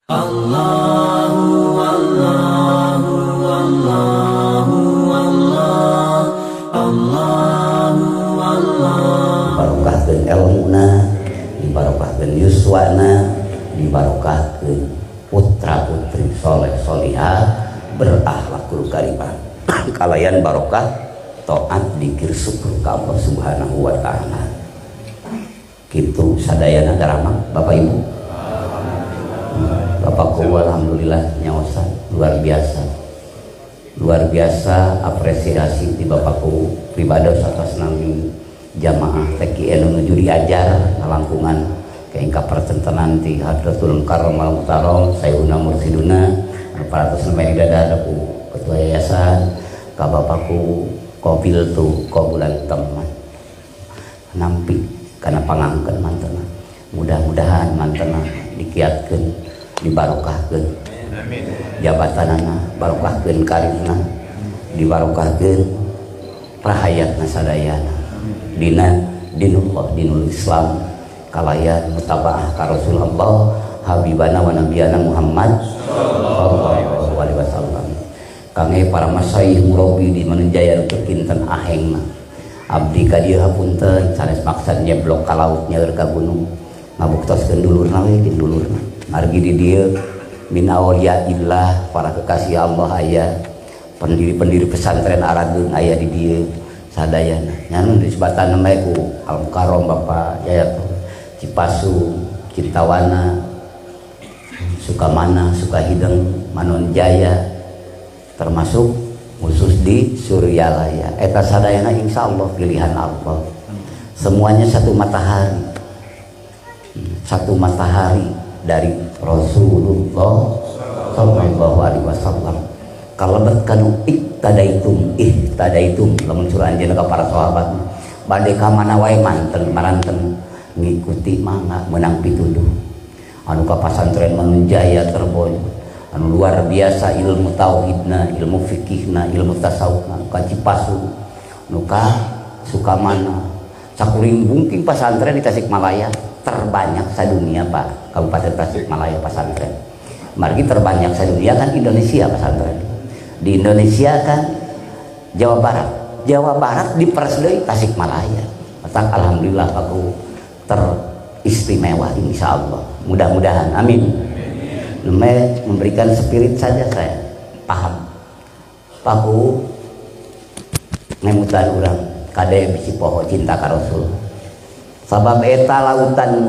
Allahu Allahu Allahu Allah Allahu Allah Dibarokahkeun elmuna, dibarokahkeun yuswana, dibarokahkeun putra putri soleh solihah berakhlakul karimah kalayan barokah taat dzikir syukur ka Allah Subhanahu wa taala. Kitu sadayana daramang Bapak Ibu. Bapakku alhamdulillah nyaosan luar biasa apresiasi di Bapakku pribadi atas nami jamaah TKN menuju diajar ngalangkungan keingka pertentenan di Hadratul Karomal Mutarom Sayyiduna Mursiduna para atas nama dada ku ketua yayasan ka Bapakku kobil tu kobulan teman nampi karena pangangkeun mantena mudah-mudahan mantena dikiatkeun dibarokahkeun jabatanana barokahkeun karirna dibarokahkeun rahayatna sadayana dina dinullah dinul Islam kalayan mutabaah ka Rasulullah habibana wa nabiyana Muhammad sallallahu alaihi wasallam. Kangge para masyayikh murabi di manenjaya kekinten ahengna abdi ka dieu hapunten sanes maksad nyeblok ka laut nyaeur ka gunung ngabuktoskeun dulurna we jeung dulurna margi di dieu min auliyaillah para kekasih Allah aya pendiri-pendiri pesantren Arageung aya di dieu sadayana nyanon disebatan nama ku Al-Mukarrom Bapak Yayat Cipasu Cintawana Sukamana Sukahideng Manonjaya termasuk khusus di Suryalaya eta sadayana insyaallah pilihan Allah semuanya satu matahari dari Rasulullah sallallahu alaihi wasallam kalebet kanu ihtadaitum lamun surah anjeunna ka para sahabat bade ka mana wae maranten ngikuti mangga menang pituduh anu ka pasantren Manunjaya Cirebon anu luar biasa ilmu tauhidna ilmu fikihna ilmu tasawufna ka Cipasu anu ka Sukamana sakuring bungking pasantren di Tasikmalaya terbanyak sadunia Pak Kabupaten Tasikmalaya pasantren margi terbanyak sadunia kan Indonesia pasantren di Indonesia kan Jawa Barat diperes deui Tasikmalaya tak alhamdulillah aku teristimewa insyaallah mudah-mudahan amin memberikan spirit saja saya paham paku ngemutan urang kade bisi poho cinta ka Rasul sabab eta lautan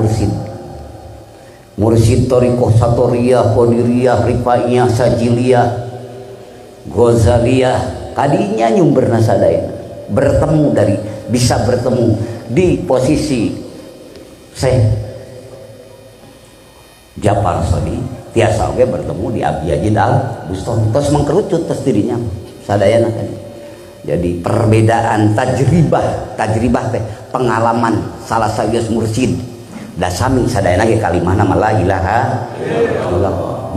mursid torikoh satoriyah qadiriyah rifaiyah sajiliyah Ghazaliyah kadinya nyumberna sadayana bisa bertemu di posisi Syekh Jafar Sodi tiasa oge bertemu di Abi Yazid Al-Bustami tos mengkerucut tos dirinya sadayana kan jadi perbedaan tajribah teh pengalaman salah sawios mursid da sami sadayana ge kalimahna la ilaha illallah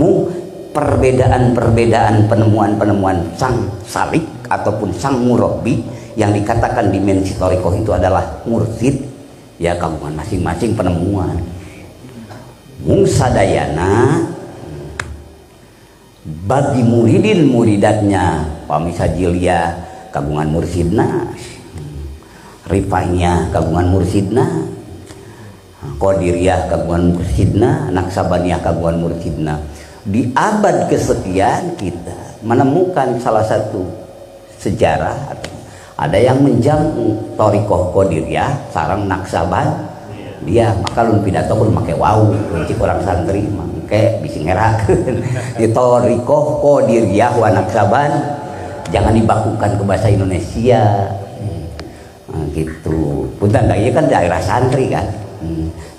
perbedaan penemuan sang salik ataupun sang murabbi yang dikatakan dimensi thariqah itu adalah mursid ya kagungan masing-masing penemuan mung sadayana bagi muridatnya pamisa jilya kagungan mursidna rifahnya kagungan mursidna qadiriyah kagungan mursidna naksabaniyah kagungan mursidna di abad kesekian kita menemukan salah satu sejarah ada yang menjamu thariqah qadiriyah sareng naksaban dia maka lun pidato pun make wau cik orang santri mangke bisi ngerakeun di thariqah qadiriyah wa naksaban jangan dibakukan ke bahasa Indonesia gitu punten da ieu kan daerah santri kan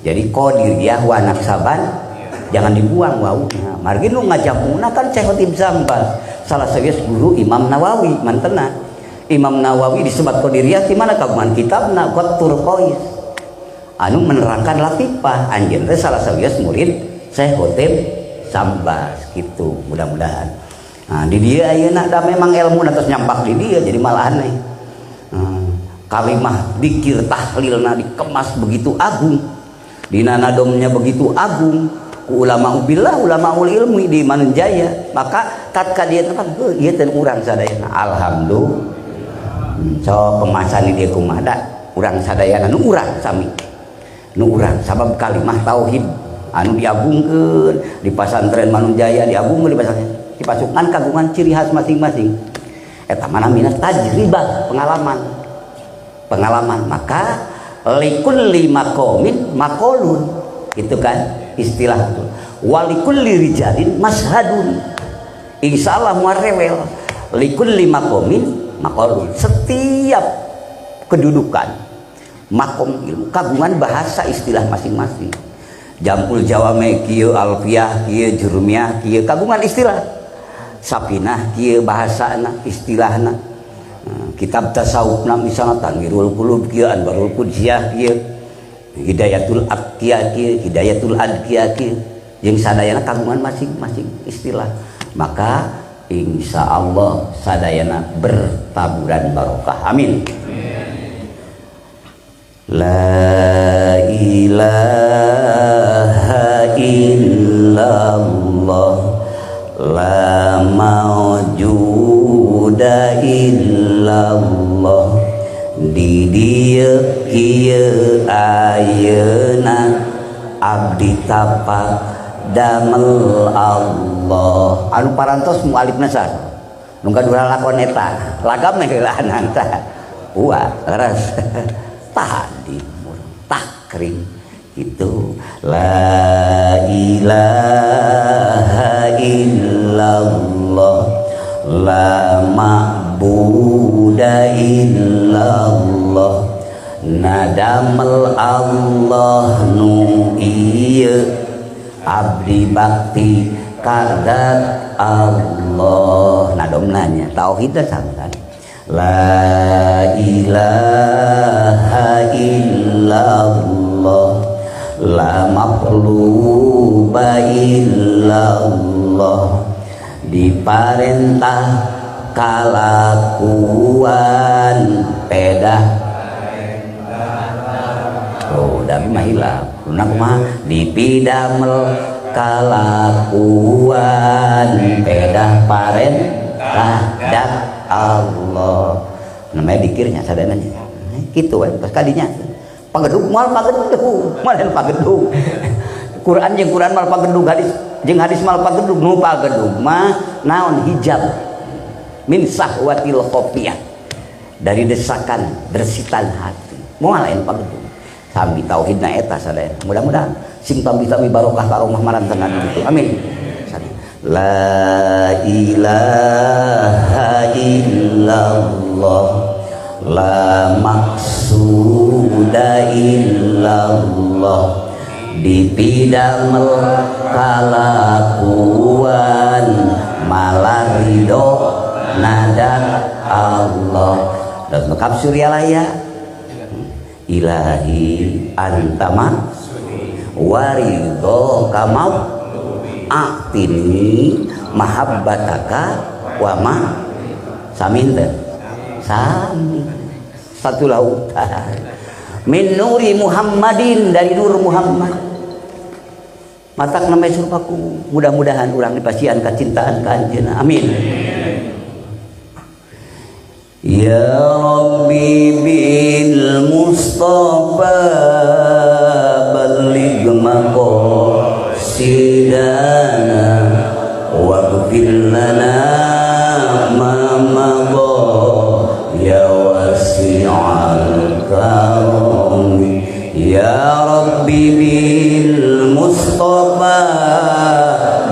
jadi qadiriyah wa naksaban jangan dibuang wawuna margi nu ngajamuna kan Syekh Khatib Zambal salah sawios guru Imam Nawawi mantena Imam Nawawi disebut qadiriyah di mana kagungan kitabna Qatur Qais anu menerangkan latifah anjeun teh salah sawios murid Syekh Khatib Zambal gitu mudah-mudahan nah di dieu ayeuna da memang ilmuna tos nyampak di dieu jadi malah aneh kalimah dzikir tahlilna dikemas begitu agung dina nadomnya begitu agung ulama billah ulama ilmi di Manunjaya, maka tatkala dia tempat ieu teh urang sadayana alhamdulillah. So pemasan dia kumaha da urang sadayana nu urang sami nu urang sabab kalimah tauhid anu diagungkeun di pasantren Manunjaya, diagungkeun di pasantren dipasukan kagungan ciri khas masing-masing eta mana minat tajribah pengalaman maka likulli maqamin maqalun itu kan istilah itu walikulli rijalin mashadun insyaallah muarewel likulli maqamin maqalun setiap kedudukan makom ilmu kagungan bahasa istilah masing-masing jampul jawame kieu alfiyah kieu jurumiyah kieu kagungan istilah sapinah kieu bahasana istilahna kitab tasawufna misalna tanwirul qulub kieu anwarul qudsiyah kieu hidayatul aqiyah kieu hidayatul adqiyah kieu jeung sadayana kagungan masing-masing istilah maka insyaallah sadayana bertaburan barokah amin. La ilaha illallah la maujuda illallah di dieu kieu ayeuna abdi tapak damel Allah anu parantos mualifna saha nu kadua lakon eta lagam meh heulanan tah uah leres tadi takrim itu la ilaha illallah la ma'buda illallah nadamel Allah nu ieu abdi bakti kadat Allah nadomnanya tauhid sampean la ilaha illallah la maqluba illallah diparentah kalakuan pedah oh tapi mah hilap lunak mah dipidamel kalakuan pedah parentah dak Allah namanya dikirnya sadananya gitu pas kadinya pagedug mal pagedug Quran jeung Quran mal pagedug hadis jeung hadis mal pagedug nu pagedug mah naon hijab min sahwatil khafiyah dari desakan dersitan hati moal lain pagedug sami tauhidna eta sadaya mudah-mudahan sing tambi-tambi barokah ka rumah marantenan gitu amin. La ilaha illallah la maqsuda illallah dipidamel kalakuan malah ridho nadan Allah dan lengkap suryalaya ilahi antama waridho kamau aktini mahabbataka wa ma saminten sami satu lautan min nuri Muhammadin dari nur Muhammad matak namanya surpaku mudah-mudahan urang dipasihan kacintaan ka anjeunna amin. Ya Rabbi bil Mustafa baligh maqasidana waghfir lana ma madha ya wasi'al karam ya Rabbi bil Mustafa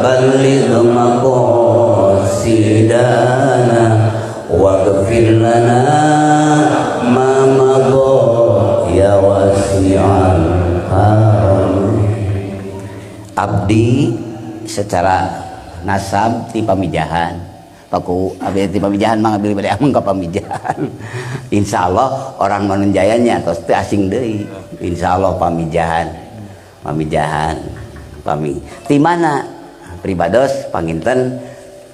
baligh maqasidana waghfir lana ma madha ya wasi'al karam. Abdi secara nasab ti pamijahan paku abdi ti pamijahan mah abdi bade ameng ka pamijahan insyaallah orang Manunjayanya tos teu asing deui insyaallah pamijahan pami ti mana pribados panginten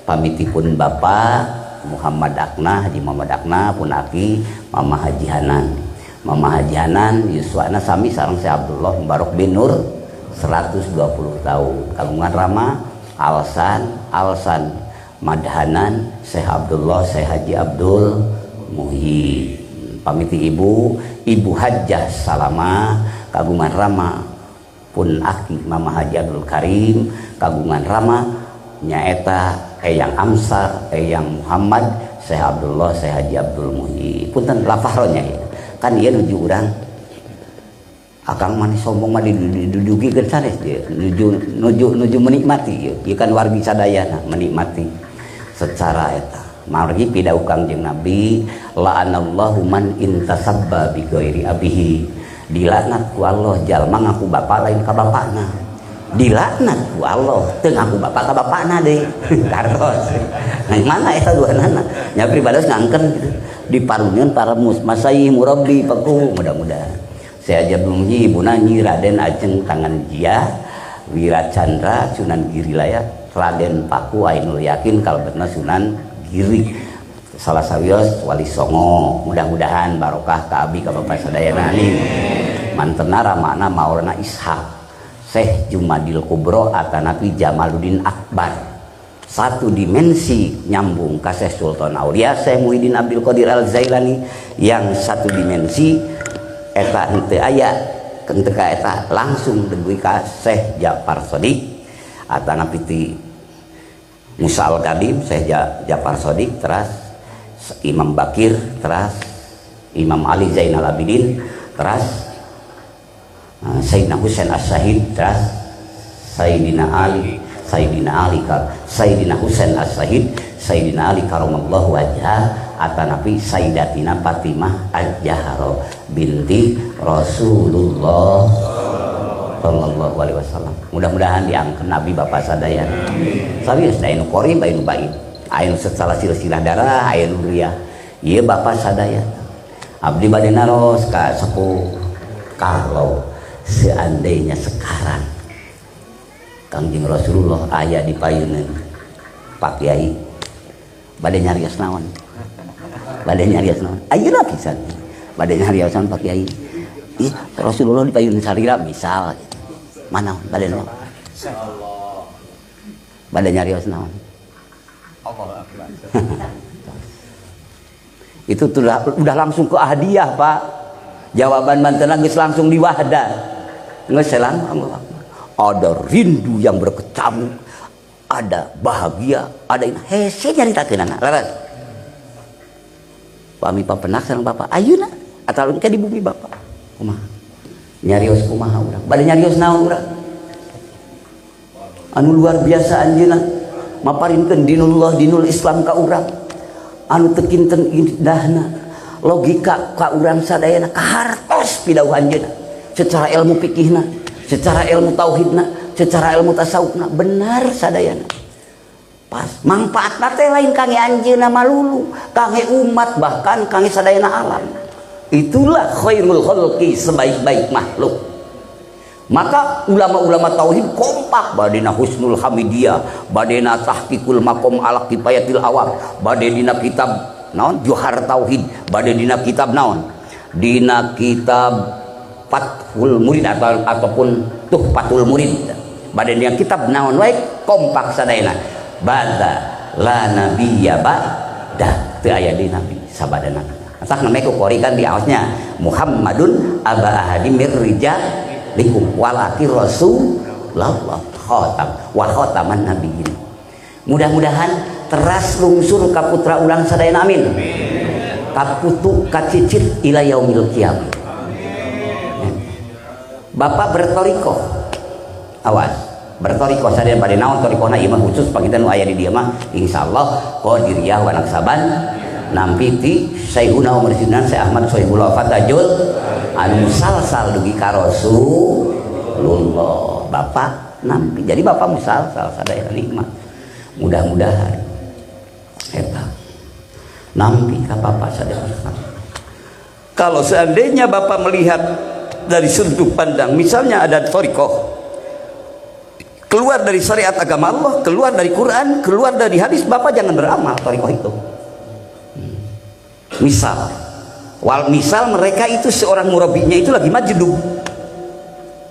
pamitipun Bapak Muhammad Akna Haji Muhammad Akna punaki Mama Haji Hanan yuswana sami sareng si Abdullah Mubarak bin Nur 120 tahun. Kagungan Rama Alsan Madhanan Syekh Abdullah Syekh Haji Abdul Muhyi. Pamiti ibu Hajjah Salama kagungan Rama pun aki Mama Haji Abdul Karim kagungan Rama nyaeta Eyang Amsar Eyang Muhammad Syekh Abdullah Syekh Haji Abdul Muhyi. Punten lafahronya ya. Kan ieu nuju urang akang mani sombong mah didudugikeun sanes dia nuju menikmati ieu kan wargi sadayana menikmati secara eta. Margi pidau Kangjeng Nabi la'anallahu man intasabba bi ghairi abihi. Dilaknat ku Allah jalma ngaku bapa lain ka bapana. Dilaknat ku Allah teu ngaku bapa ka bapana deui. Karos. Nah, mana eta duanana? Nya pribados ngangken gitu. Diparunyeun para masayih murabbi paku mudah-mudahan. Saya aja belum nyi ibuna nyi Raden Ajeng Tangan Jia Wiracandra Sunan Girilaya Raden Paku Ainul Yakin kalbetna Sunan Giri salah sawios Wali Songo. Mudah-mudahan barokah ka abi ka bapak sadayana amin. Mantena ramana Maulana Ishaq Syekh Jumadil Kubro atanapi Jamaluddin Akbar. Satu dimensi nyambung ka Syekh Sultan Aulia Syekh Muhyiddin Abdul Qadir Al-Zailani. Yang satu dimensi eta henteu aya henteu ka eta langsung deui ka Syekh Ja'far Shadiq atanapi ti Musa Al-Qadim Syekh Ja'far Shadiq teras Imam Bakir teras Imam Ali Zainal Abidin teras Sayyidina Husain As-Syahid teras Sayyidina Husain As-Syahid Sayyidina Ali karamallahu wajhah atanapi Sayyidatina Fatimah Az-Zahra binti Rasulullah sallallahu alaihi wasallam. Mudah-mudahan diangkat Nabi Bapak sadaya. Sabius da anu qorib anu baik. Anu secara silsilah darah anu riyah. Ieu Bapak sadaya. Abdi bade naros ka sepuh kalau seandainya sekarang Kangjeng Rasulullah aya di payeuneun Pak Kiai bade nyarios naon? Bade nyarios naon? Ayeuna pisan. Bade nyarios naon Pak Kiai? Ih, Rasulullah di payeuneun sarira misal mana bade naon? Insyaallah. Bade nyarios naon? Allahu Akbar. Itu udah langsung ke hadiah, Pak. Jawaban mantenan geus langsung di wahdah. Geus selang ada rindu yang berkecamuk, ada bahagia, ada hese nyaritakeunana. Laras. Pami papenak sareng Bapak. Ayeuna ataun ke di bumi Bapak. Kumaha? Nyarios kumaha urang? Bade nyarios naon urang? Anu luar biasa anjeunna maparinkeun dinullah dinul Islam ka urang. Anu teu kinten indahna logika ka urang sadayana kahartos pidauh anjeunna secara ilmu fikihna, secara ilmu tauhidna, secara ilmu tasawufna benar sadayana. Pas manfaatna teh lain kangge anjeunna malulu, kangge umat bahkan kangge sadayana alam. Itulah khairul khalqi, sebaik-baik makhluk. Maka ulama-ulama tauhid kompak badena husnul hamidiyah, badena tahqiqul maqam ala kifayatil awam, bade dina kitab naon Johar Tauhid, bade dina kitab naon? Dina kitab Fathul Murid ataupun Tuhfatul Murid. Bade dina kitab naon wae kompak sadayana. Bada la nabiyya ba'da, teu aya di nabi sabadana. Entah namanya kukorikan di awasnya Muhammadun aba ahadim rijalikum walaki rasulullah khotam wa khotaman nabiyyin. Mudah-mudahan teras lungsur ka putra ulang sadayana amin. Kaputu kacicit ila yaumil qiyamah. Bapak bertoriko. Awas, bertoriko sadayana bade naon torikona ieu mah khusus pangitan nu aya di dieu mah insyaallah qadiriyah wa naksaban nampi ti Syekhuna Umar Sinan Syekh Ahmad Sohibul Wafat Tajul anu musalsal dugi ka Rasulullah. Bapak nampi. Jadi Bapak musalsal sadaya nikmat. Mudah-mudahan eta nampi ka Bapak sadaya. Kalau seandainya Bapak melihat dari sudut pandang misalnya ada thariqah keluar dari syariat agama Allah, keluar dari Quran, keluar dari hadis, Bapak jangan beramal thariqah itu. Misal mereka itu seorang murabinya itu lagi majdub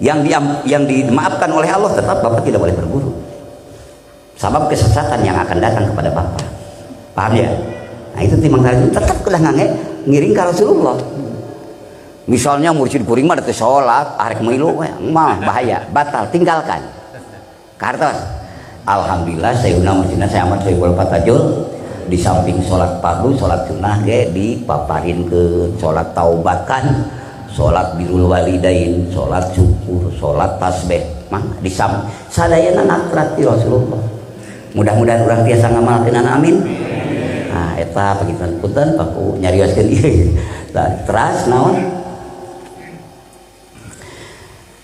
yang dimaafkan oleh Allah, tetap bapak tidak boleh berguru. Sabab kesesatan yang akan datang kepada bapak. Paham ya? Nah itu timang tadi tetap kelah ngiring ke Rasulullah. Misalnya mursyid kuring mah teu salat, arek milu mah bahaya, batal, tinggalkan. Kartos. Alhamdulillah sayyidina mursyidna saya amat Sayyidul Fatajul di samping sholat fardu, sholat sunnah ge dipaparin ke sholat taubatan, sholat birrul walidain, sholat syukur, sholat tasbih, mah disam sadayana nakrat ti Rasulullah. Mudah-mudahan urang tiasa ngamalkeun, amin. Nah eta punten paku nyarioskeun ieu. Teras naon?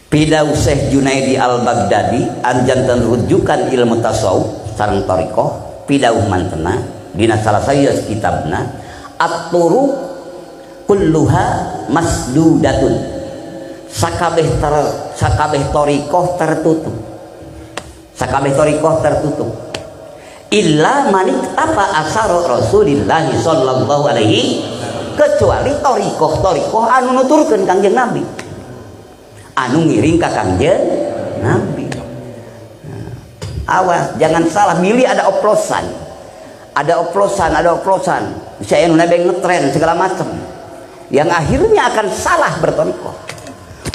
Pidau Syekh Junaidi Al-Baghdadi anjantan rujukan ilmu tasawuf sareng thariqah, pidau mantena dina salah sayeuh kitabna at-turuq kulluha masdudatun, sakabeh thariqah tertutup, sakabeh thariqah tertutup illa man ittafa asar Rasulillah sallallahu alaihi, kecuali thariqah anu nuturkeun Kangjeng Nabi, anu ngiring ka Kangjeng Nabi. Nah, awas jangan salah milih, ada oplosan, saya nu nebeng ngetren segala macam yang akhirnya akan salah bertorikoh.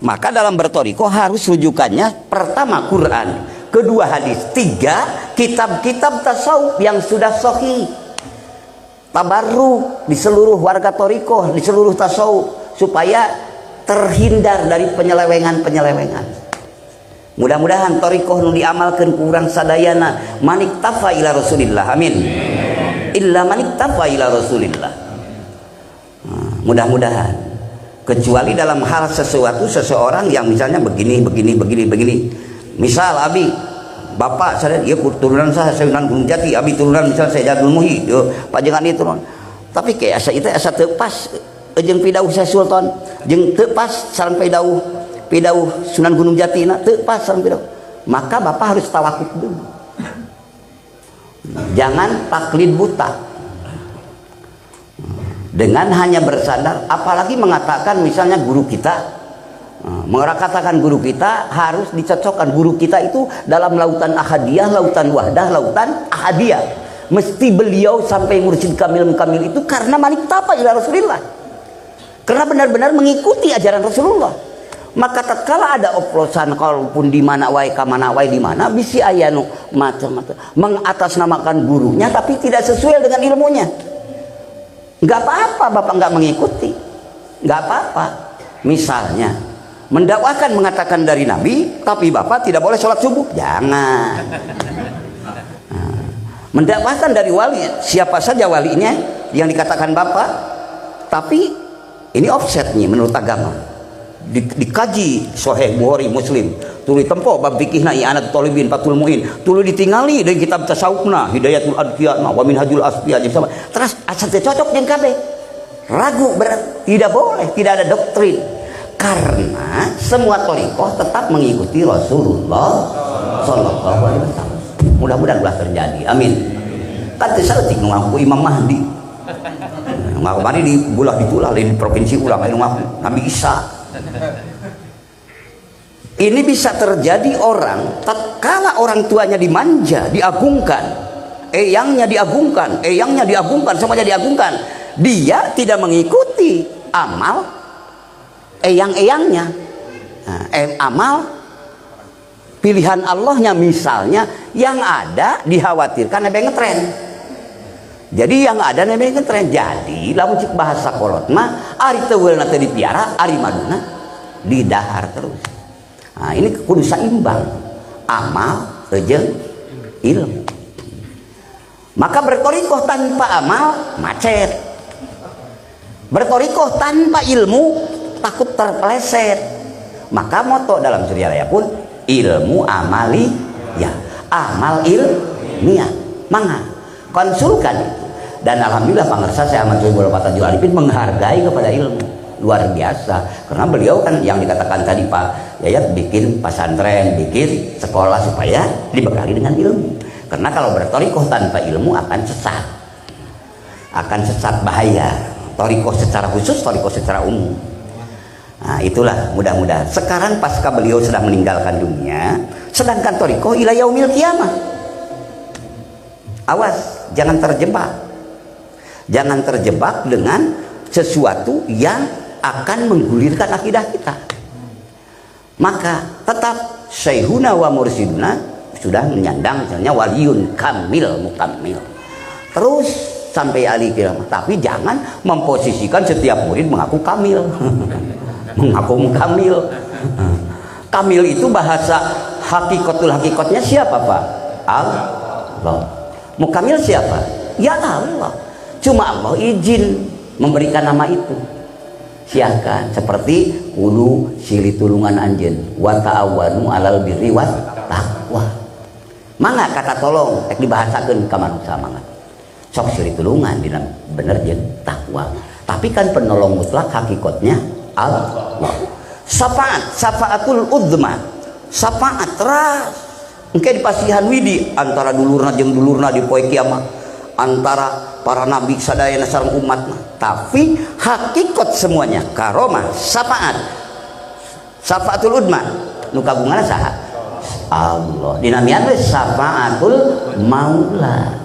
Maka dalam bertorikoh harus rujukannya pertama Quran, kedua hadis, tiga kitab-kitab tasawuf yang sudah sahih, tabarruk di seluruh warga torikoh, di seluruh tasawuf, supaya terhindar dari penyelewengan. Mudah-mudahan torikoh nu diamalkan kurang sadayana maniktafa ila Rasulillah, amin. Illa maniktafa ila Rasulillah. Mudah-mudahan, kecuali dalam hal seseorang yang misalnya begini. Misal abi bapak saya dia turunan saya Sunan Gunung Jati, abi turunan misal saya Jadul Muhi, pajengan itu non. Tapi kayak asa itu asa teu pas jeung pidauh saya Sultan, jeung teu pas sareng pidauh Sunan Gunung Jati na teu pas sareng pidauh. Maka bapak harus tawakuf dulu. Jangan taklid buta. Dengan hanya bersandar, apalagi mengatakan misalnya guru kita, mengatakan guru kita harus dicocokkan guru kita itu dalam lautan ahadiyah, lautan wahdah, lautan ahadiyah. Mesti beliau sampai mursyid kamil itu karena maniktafa ila Rasulillah, karena benar-benar mengikuti ajaran Rasulullah. Maka tatkala ada oplosan, kalaupun di mana wae ka mana wae di mana bisi aya nu macam-macam mengatasnamakan gurunya tapi tidak sesuai dengan ilmunya. Nggak apa-apa bapak nggak mengikuti, nggak apa-apa. Misalnya mendakwakan mengatakan dari Nabi tapi bapak tidak boleh sholat subuh, jangan. Mendakwakan dari wali, siapa saja walinya yang dikatakan bapak, tapi ini offsetnya menurut agama, dikaji Sahih Bukhari Muslim, tuluy tempo bab fikihna i'anat talibin fatul muin, tuluy ditingali dari kitab tasawufna Hidayatul Adqiyana wa Minhajul Asfiya, terus asal cocok jeung kabeh, ragu berarti tidak boleh, tidak ada doktrin, karena semua thariqah tetap mengikuti Rasulullah sallallahu alaihi wasallam. Mudah-mudahan ulah terjadi, amin. Kan teu saeutik nu ngaku Imam Mahdi, ngaku Mahdi di bulah ditulah di provinsi ulah anu ngaku Nabi Isa. Ini bisa terjadi orang tatkala orang tuanya dimanja, diagungkan, eyangnya diagungkan, semuanya diagungkan, dia tidak mengikuti amal eyang-eyangnya, amal pilihan Allahnya misalnya, yang ada dikhawatirkan nebeng ngetren. Jadi yang ada nebeng ngetren. Jadi lamun cik bahasa kolot mah ari teuweulna teu dipiara, ari maduna didahar terus. Nah, ini kudu saimbang amal jeung ilmu. Maka bertorikoh tanpa amal macet. Bertorikoh tanpa ilmu takut terpeleset. Maka moto dalam Surya Raya pun ilmu amali ya, amal ilmiah, mangga konsulkan itu. Dan alhamdulillah pangarsa saya Ahmad Sayyidul Fatajul Arifin menghargai kepada ilmu luar biasa, karena beliau kan yang dikatakan tadi Pak Yayat bikin pesantren, bikin sekolah supaya dibekali dengan ilmu. Karena kalau bertorikoh tanpa ilmu akan sesat bahaya. Torikoh secara khusus, torikoh secara umum. Nah, itulah mudah-mudahan. Sekarang pasca beliau sudah meninggalkan dunia, sedangkan thariqah ila yaumil qiyamah. Awas, jangan terjebak. Jangan terjebak dengan sesuatu yang akan menggulirkan akidah kita. Maka tetap syekhuna wa mursiduna sudah menyandang misalnya waliun kamil mukammil. Terus sampai ali kiamat. Tapi jangan memposisikan setiap murid mengaku kamil. Mengaku kamil. Kamil itu bahasa hakikatnya siapa, Pak? Allah. Mukamil siapa? Ya Allah. Cuma Allah izin memberikan nama itu. Silakan seperti kudu silih tulungan anjeun wa ta'awanu alal birri wat taqwa. Mangga kata tolong dibahasakeun ka manusia mangga. Sok silih tulungan dina bener jeung takwa. Tapi kan penolong mutlak hakikatnya Allah. Syafaatul udzma. Syafaat ras. Engke dipasihan widi antara dulurna jeung dulurna di poe kiamat. Antara para nabi sadayana sareng umatna. Tapi hakikat semuanya karomah, syafaat. Syafaatul udzma nu kagunganna saha? Allah. Dinamian syafaatul maula.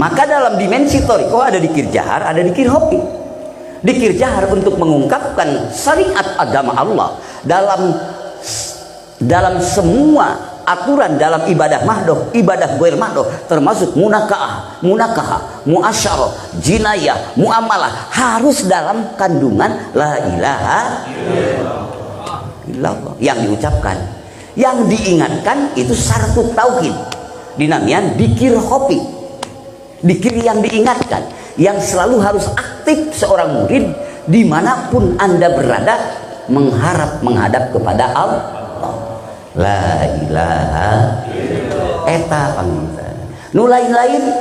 Maka dalam dimensi thariqah ada dikir jahar, ada dikir hobi. Dikir jahar untuk mengungkapkan syariat agama Allah dalam semua aturan dalam ibadah mahdoh, ibadah ghair mahdoh, termasuk munakaah, muasyarah, jinayah, muamalah harus dalam kandungan la ilaha illallah yang diucapkan, yang diingatkan itu syaratul tauhid. Dinamian dikir hobi, dikir yang diingatkan, yang selalu harus aktif seorang murid dimanapun anda berada mengharap menghadap kepada Allah. La ilaha eta panginten. Nu lain-lain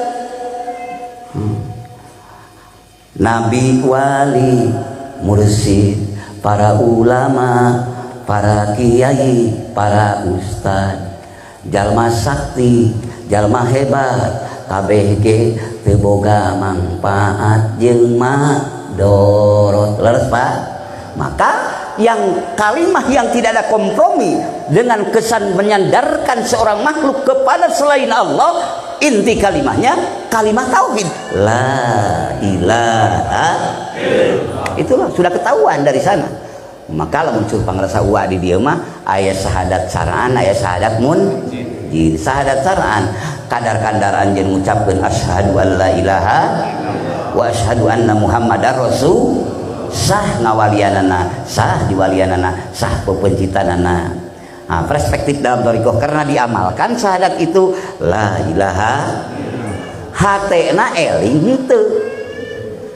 nabi, wali, mursyid, para ulama, para kiai, para ustad, jalma sakti, jalma hebat, kabeh ge teu boga manfaat jeung madorot. Leres Pak? Maka yang kalimah yang tidak ada kompromi dengan kesan menyandarkan seorang makhluk kepada selain Allah, inti kalimahnya kalimah tauhid la ilaha illallah. Itulah sudah ketahuan dari sana. Maka lamun muncul pangrasa uwa di dieu mah aya syahadat saraan, aya syahadat munjin. Syahadat saraan kadar-kadar anjeun ngucapkeun asyhadu an la ilaha wa asyhadu anna muhammadar rasul, sah ngawalianana, sah diwalianana, sah pepencitanana. Nah, perspektif dalam thariqah karena diamalkan syahadat itu la ilaha, hatena eling henteu,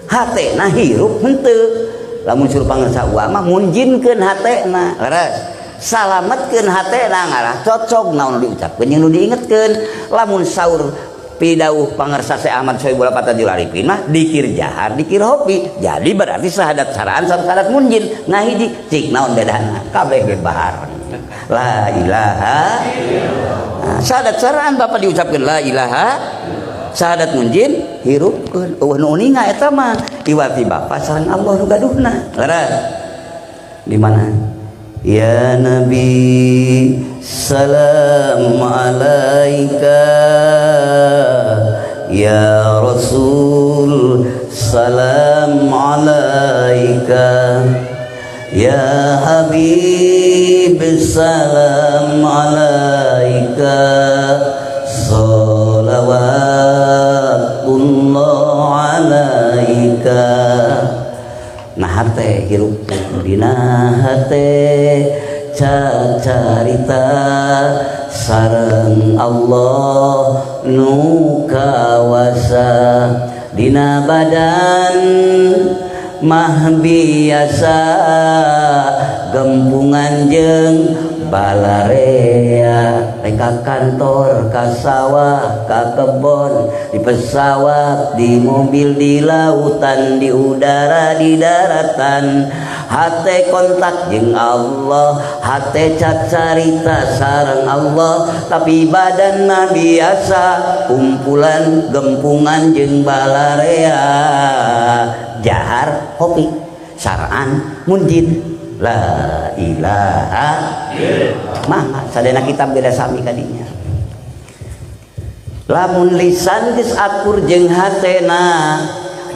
hatena hirup henteu. Lamun suruh pangrasa uwa mah munjinkeun hatena, leres. Salametkeun hatena ngarah cocok naon diucapkeun jeung nu diingetkeun. Lamun saur pidauh pangarsa Syekh Ahmad Sohibul Fatajul Arifin mah dikir jahar, dikir hobi. Jadi berarti syahadat saraan sama syahadat munjin ngahiji cik naon bedana kabeh ge bareng. La ilaha illallah. Syahadat saraan Bapak diucapkeun la ilaha, syahadat munjin hirupkeun. Eueuh nu uninga eta mah iwati Bapak sareng Allah nu gaduhna. Leres. Di mana? Ya Nabi salam alaika, ya Rasul salam alaika, ya Habib salam alaika, salawatullah alaika. Nah hate hirup dina hate cacarita sareng Allah nu kawasa. Dina badan mah biasa gempungan jeung balarea, ka kantor, ka sawah, ka kebon, di pesawat, di mobil, di lautan, di udara, di daratan. Hate kontak jeung Allah, hate cacarita sareng Allah, tapi badan mah biasa kumpulan gempungan jeung balarea. Jahar hobi saraan munjid la ilaha mah sadena kitab beda sami kadinya lamun lisan geus akur jeung hatena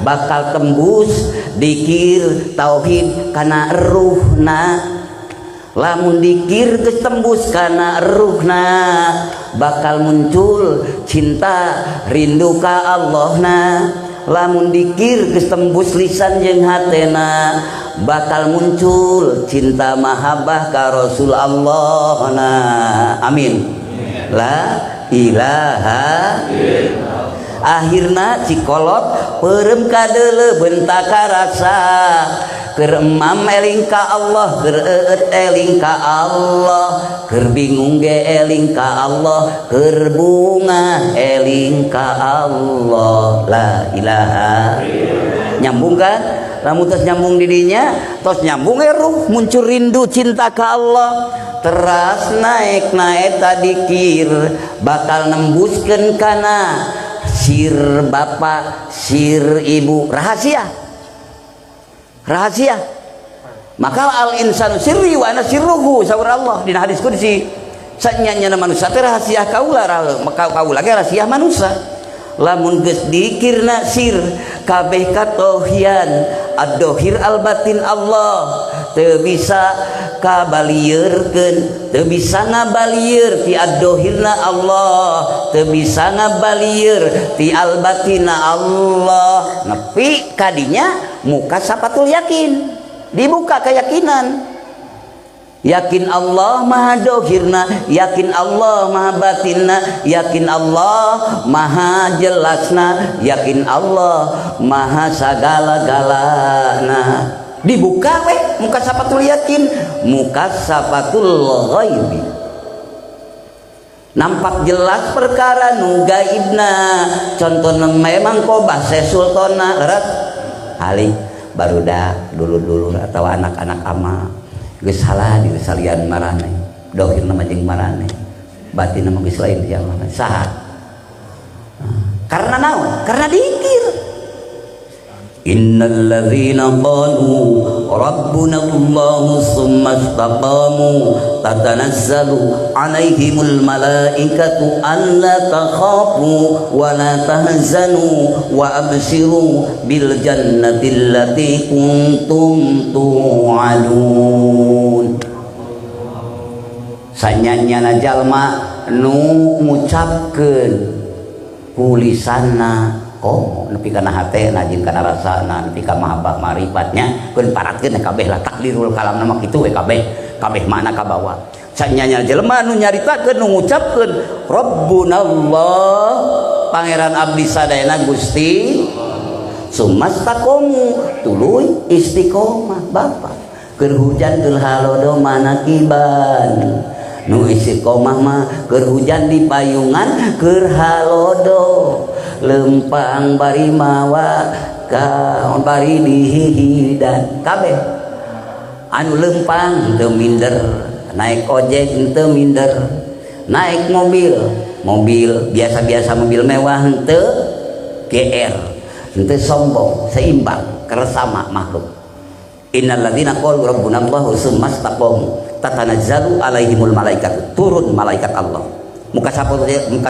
bakal tembus dikir tauhid kana ruhna lamun dikir geus tembus kana ruhna bakal muncul cinta rindu ka Allahna lamun dikir geus tembus lisan jeung hatena bakal muncul cinta mahabbah ka Rasul Allahna amin la ilaha akhirna cikolot peureum kadeuleu bentak rasa keur emam eling ka Allah keur eut eling ka Allah keur bingung ge eling ka Allah keur bunga eling ka Allah la ilaha nyambung kan lamun tos nyambung didinya tos nyambung ruh muncul rindu cinta ka Allah teras naik tadi kir bakal nembuskeun kana sir bapak sir ibu rahasia maka al insanu sirri wa ana sirruhu saur Allah dina hadis qudsi sanyanya manusia teh rahasia kaula kaula ge rahasia manusia lamun geus dikirna sir kabeh katohian ad-dohir al-batin Allah teu bisa kabalieurkeun teu bisa ngabalieur ti ad-dohirna Allah teu bisa ngabalieur ti al-batina Allah nepi kadinya muka sapatul yakin dibuka keyakinan yakin Allah maha dohirna yakin Allah maha batinna yakin Allah maha jelasna yakin Allah maha sagala-galana dibuka weh muka sapatul yakin muka sapatul ghaibi nampak jelas perkara nu gaibna contohna memang kobah sesultona lerat ali barudak dulu-dulu atau anak-anak ama geus salah di salian marane dohir nama jeung marane batin nama geus lain dia mah saha karena naon karena dikir innal ladzina qalu rabbuna Allahu tsumma istaqamu tatanazzalu alaihimul malaikatu alla takhafu wa la tahzanu wa abshiru bil jannati allati kuntum tu'adun sanyanyana jalma nu ngucapkeun kulisanna oh nepi kana hatena jeung kana rasana nepi ka mahabbah marifatnya keun paratkeun kabeh lah takdirul kalam nama kitu we kabeh mana kabawa sanyanya jelema nu nyaritakeun nu ngucapkeun rabbunallah pangeran abdi sadayana Gusti sumastaqomu tuluy istiqomah bapak keur hujan teu halodo manakiban nu istiqomah mah keur hujan di payungan keur halodo lempang bari mawa ka bari dihidan kabeh anu lempang teu minder naik ojek teu minder naik mobil biasa-biasa mobil mewah teu GR teu sombong seimbang kersama makhluk innal ladzina qalu rabbuna Allahu tsumma istaqamu tatanazzalu alaihimul malaikatu turun malaikat Allah muka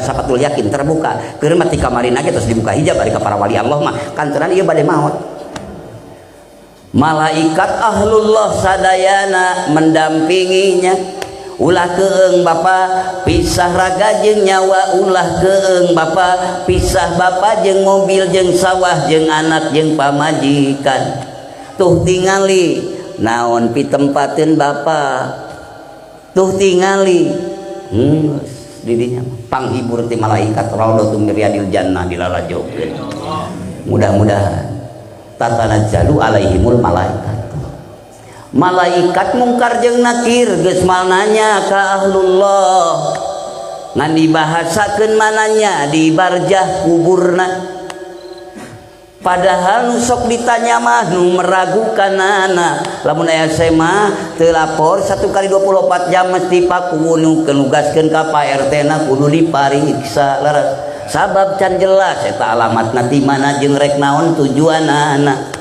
sapatul yakin terbuka keur mati kamarina ge terus dibuka hijab ari ka para wali Allah mah kantenan ieu bade maot malaikat ahlullah sadayana mendampinginya ulah keung bapa pisah raga jeung nyawa ulah keung bapa pisah bapa jeung mobil jeung sawah jeung anak jeung pamajikan tuh tingali naon pitempateun bapa tuh tingali didinya panghibur ti malaikat raudhatum min riyadil jannah dilalajokeun mudah-mudahan tatanazzalu alaihimul malaikat mungkar jeung nakir geus malnanya ka ahlullah ngan dibahasakeun mananya di barjah kuburna padahal nu sok ditanya mah nu meragukanana lamun aya sema teu lapor 1 kali 24 jam mesti paku nu kenugaskeun ka Pak RT na kudu dipariksa leres sabab can jelas eta alamatna ti mana jeung rek naon tujuanana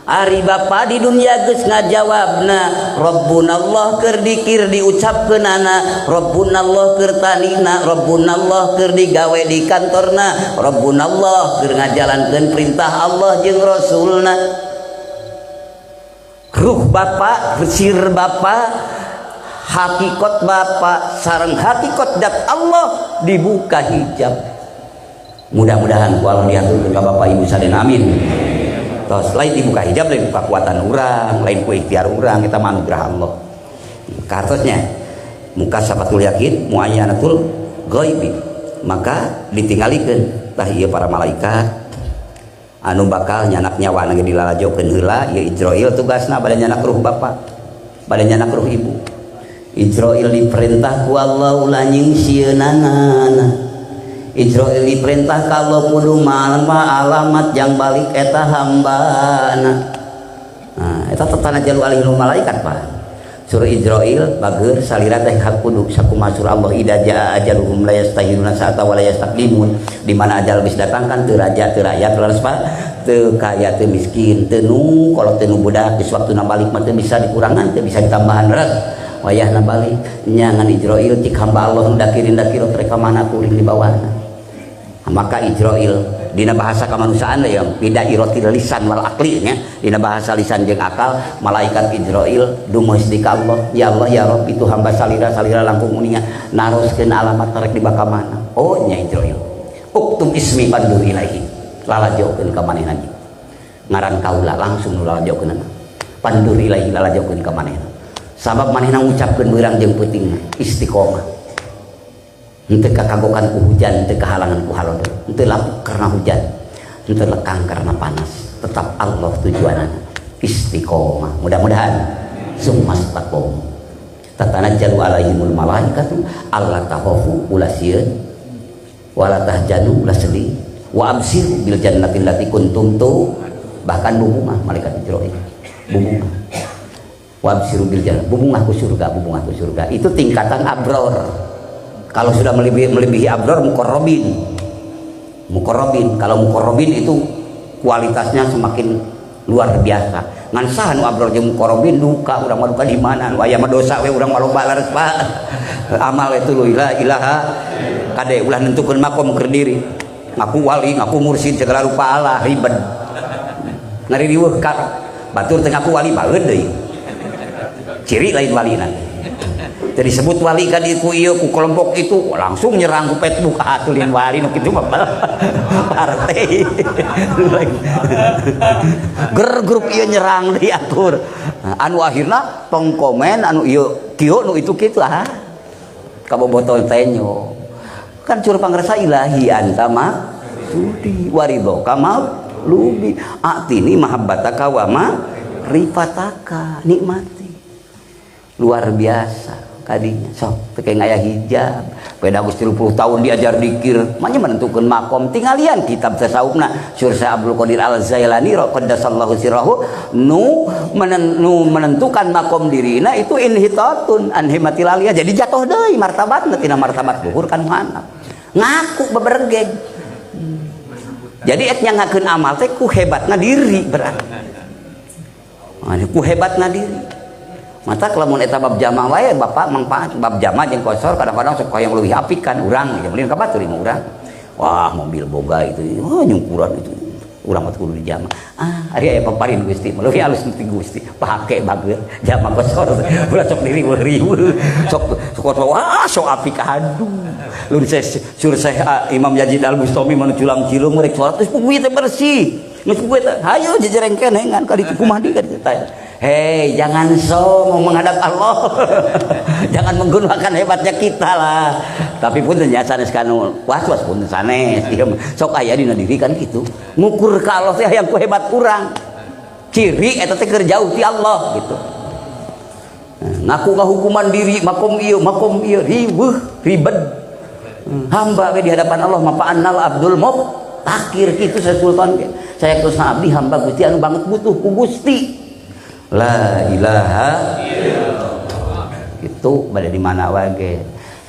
Ari bapa di dunia geus ngajawabna Rabbunallah keur dikir diucapkeunana, Rabbunallah keur tanina, Rabbunallah keur digawe di kantorna, Rabbunallah keur ngajalankeun perintah Allah jeung Rasulna. Ruh bapa, sir bapa, hakikat bapa sareng hakikat dat Allah dibuka hijab. Mudah-mudahan ku Allah diaturkeun ka bapak ibu sadayana amin. Tos lain dibuka hijab, lain kekuatan orang, lain ku ikhtiar orang, kita manugerah Allah. Kartosnya muka sabatul yakin muayyanatul ghaibi, maka ditinggalikeun tah ieu para malaikat anu bakal nyanak nyawa nage dilalajokeun heula. Ieu Ijrail tugasna bade nyanak ruh bapa, bade nyanak ruh ibu. Ijrail diperintah ku Allah ulah nyingsieunanan. Ijrail diperintah kalau kudu malma alamat yang balik eta hambana. Nah, eta tetana jalu alihul malaikat Pak. Surah Ijrail bager salira teh kudu sakumaha surah Allah idza jaa ajaluhum la yastahiluna sa'ata wa la yastaqdimun. Di mana ajal geus datangkan teu raja teu rakyat terus Pak, teu kaya teu miskin teu nu kalau teu nu budak geus waktuna balik mah teu bisa dikurangan teu bisa ditambahan res. Wayahna balik nyangan Ijrail cik hamba Allah ndakir-ndakir mereka mana kuring di bawahna. Maka Ijrail dina bahasa kemanusiaan yang beda irotil lisan wal akli nya, dina bahasa lisan jeung akal malaikat Ijrail dumeus di ka Allah, ya Allah ya Rabb itu hamba salira langkung uninga naroskeun alamat tarek di baka mana. Oh nya Ijrail uktub ismi pandur ilahi lalajokeun ka manehna ngaran kaula langsung lalajokeun pandur ilahi lalajokeun ka manehna sabab manehna ngucapkeun beurang jeung peutingna istiqomah. Ente kakagokan ku hujan, ente kehalangan ku halon, ente lapuk karena hujan, ente lekang karena panas. Tetap Allah tujuannya istiqomah. Mudah-mudahan sumastaqom. Tatanajjalu alaihimul malaikatu alla takhafu ulah sieun wala tahjanu ulah sedih wa absiru bil jannati allati kuntum tu, bahkan bubungah malaikat Ijrail bubungah wa absiru bil jannah, bubungah ku surga, itu tingkatan abror. Kalau sudah melebihi abror muqarrabin. Kalau muqarrabin itu kualitasnya semakin luar biasa. Ngan saha nu abror jeung muqarrabin duka urang mah duka di mana? Aya mah dosa we urang mah loba lares Pak. Amal itu lu ilaha kade ulah nentukeun makom keur diri. Ngaku wali, ngaku mursyid segala rupa Allah ribet. Ngari riweuh ka batur teh ngaku wali baeud deui. Ciri lain walina. Jadi sebut wali kan ku ieu ku kelompok itu langsung nyerang ku Facebook atulin wali nu kitu mah partai. Grup ieu nyerang diatur. Anu akhirna tong komen anu ieu kieu nu itu kitu ah. Kabobotoh teh nyo. Kan cur pangrasa ilahi anta mah sudi waridho kamal lubi atini mahabbataka wa ma rifataka nikmati. Luar biasa. Kadinya sok teu ngaya hijab beda geus 30 tahun diajar dikir manya menentukeun makom tingalian kitab tasawufna Syekh Abdul Qadir Al-Zailani qaddasallahu sirrahu nu menentukan makom dirina itu inhitatun an himatil aliyah, jadi jatuh deui martabatna tina martabat luhur kan mana ngaku bebergeg. Jadi et nyangakeun amal teh ku hebatna diri berarti ku hebatna diri. Mata kalau mau eta bab jamaah wae bapak manfaat bab jamaah jeung kosor kadang-kadang sok yang leuwih apik kan urang jeung ka batur lima urang. Wah mobil boga itu nyungkuran itu urang mah kudu di jamaah. Ari aya paparin Gusti leuwih alus nanti Gusti pake bager jamaah kosor ulah sok diri riweuh sok wah sok apik aduh. Lun sur Imam Yazid Al-Bustami manu culang cilung rek salat geus puguh teh bersih. Geus puguh teh hayu jejerengkeun hengan ka ditu kumaha di ka ditu. Hei, jangan sombong menghadap Allah. Jangan menggunakan hebatnya kita lah. Tapi pun ternyata sanes kanu was-was pun sanes. Sok aya dina diri kan gitu. Ngukur ka Allah teh hayang ku hebat urang. Ciri eta teh keur jauh ti Allah gitu. Ngaku ngahukuman diri makom ieu riweuh ribet. Hamba we di hadapan Allah mapa'annal Abdul Muqtakir kitu saya sultan ge. Saya kusna abdi hamba Gusti anu banget butuh ku Gusti. La ilaha illallah. Itu pada di mana wae.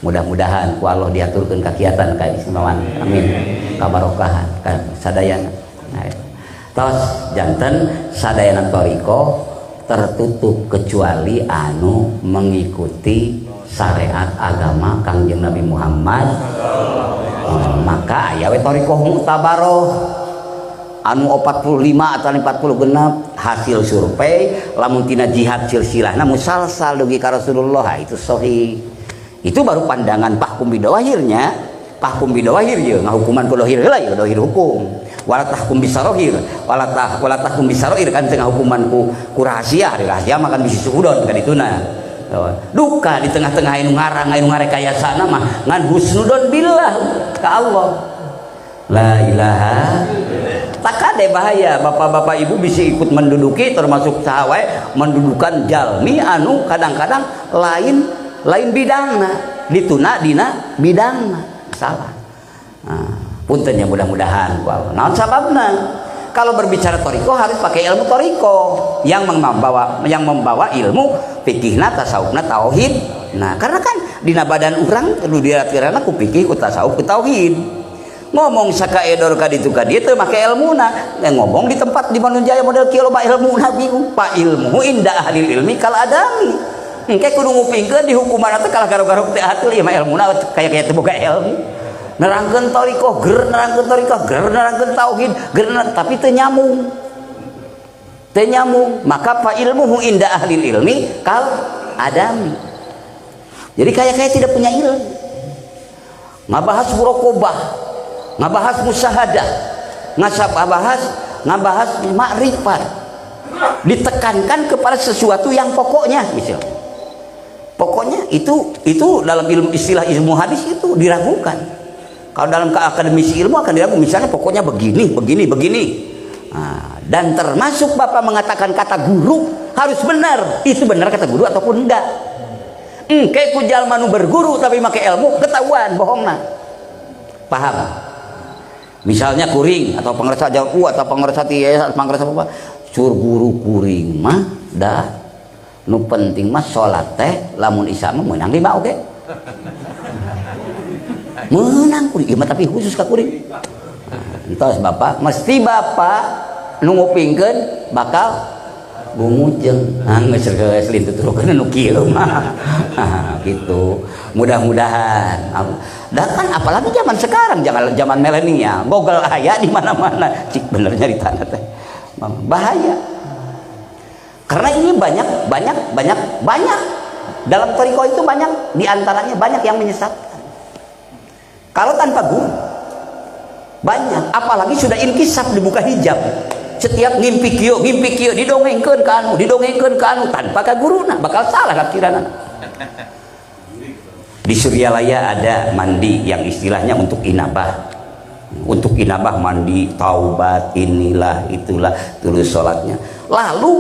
Mudah-mudahan ku Allah diaturkeun kakiatan ka istimewaan. Amin. Kabarokahan ka sadayana. tos janten sadayana toriko tertutup kecuali anu mengikuti syariat agama Kangjeng Nabi Muhammad. Maka aya we toriko mu'tabaroh anu 45 atau 40 genap hasil survei lamun tina jihad silsilahna musalsal dugi ka Rasulullah, itu sahih. Itu baru pandangan pahkum bidawahirnya. Pahkum bidawahir ye ngahukuman ku dohir heula ye dohir hukum. Wala tahkum bisarohir, wala tahkum bisarohir kan tengah hukuman ku rahasia, rahasia makan bisi suhudon kan ituna. Duka di tengah-tengah anu ngarang anu ngarekayasana mah ngan husnudon billah ka Allah. La ilaha takade bahaya bapak-bapak ibu bisa ikut menduduki termasuk sahawe mendudukan jalmi anu kadang-kadang lain bidangna dituna dina bidangna salah. Punten ya mudah-mudahan naon sababna kalau berbicara toriko harus pakai ilmu toriko yang membawa ilmu fikihna tasawufna tauhid. Nah karena kan dina badan urang kudu diatirana ku fikih ku tasawuf ku tauhid. Ngomong saka edor ka ditu ka dieu teu make ilmuna, ngomong di tempat di Bandung Jaya model kieu loba ilmuna bingung. Pa ilmu inda ahli ilmi kal adami. Engke kudu ngupingkeun di hukuman teh kalah garuk-garuk teh atul ieu mah ilmuna kaya teu boga ilmu. Nerangkeun toriko ger nerangkeun toriko ger nerangkeun tauhid ger tapi teu nyambung. Teu nyambung, maka fa ilmuhu inda ahli ilmi kal adami. Jadi kaya tidak punya ilmu. Ngabahas muraqabah, ngabahas musyahadah, ngabahas makrifat, ditekankan kepada sesuatu yang pokoknya, misalnya pokoknya itu dalam ilmu istilah ilmu hadis itu diragukan. Kalau dalam akademisi ilmu akan diragukan, misalnya pokoknya begini. Nah, dan termasuk Bapak mengatakan kata guru harus benar, itu benar kata guru ataupun enggak. Kayak kujal manu berguru tapi make ilmu ketahuan bohongna. Paham? Misalnya kuring atau pengerasa jawu atau pengerasa tiaya pengerasa apa? Sur guru kuring mah dah nu penting mah salat teh lamun isya mah meunang lima oge. Meunang kuring mah tapi khusus ka kuring. Entos Bapak, mesti Bapak nu ngupingkeun bakal gumujeng geus lintut turunkeun nu kieu mah. Gitu. Mudah-mudahan. Dan kan apalagi zaman sekarang, zaman milenial, Google aya di mana-mana. Cik bener nyarita teh. Bahaya. Karena ini banyak dalam toriko itu banyak, di antaranya banyak yang menyesatkan. Kalau tanpa guru banyak, apalagi sudah inkisaf dibuka hijab. Setiap ngimpi kieu didongengkeun ka anu tanpa ka guruna bakal salah pikiranna. Di Suryalaya ada mandi yang istilahnya untuk inabah. Untuk inabah mandi taubat inilah itulah terus sholatnya. Lalu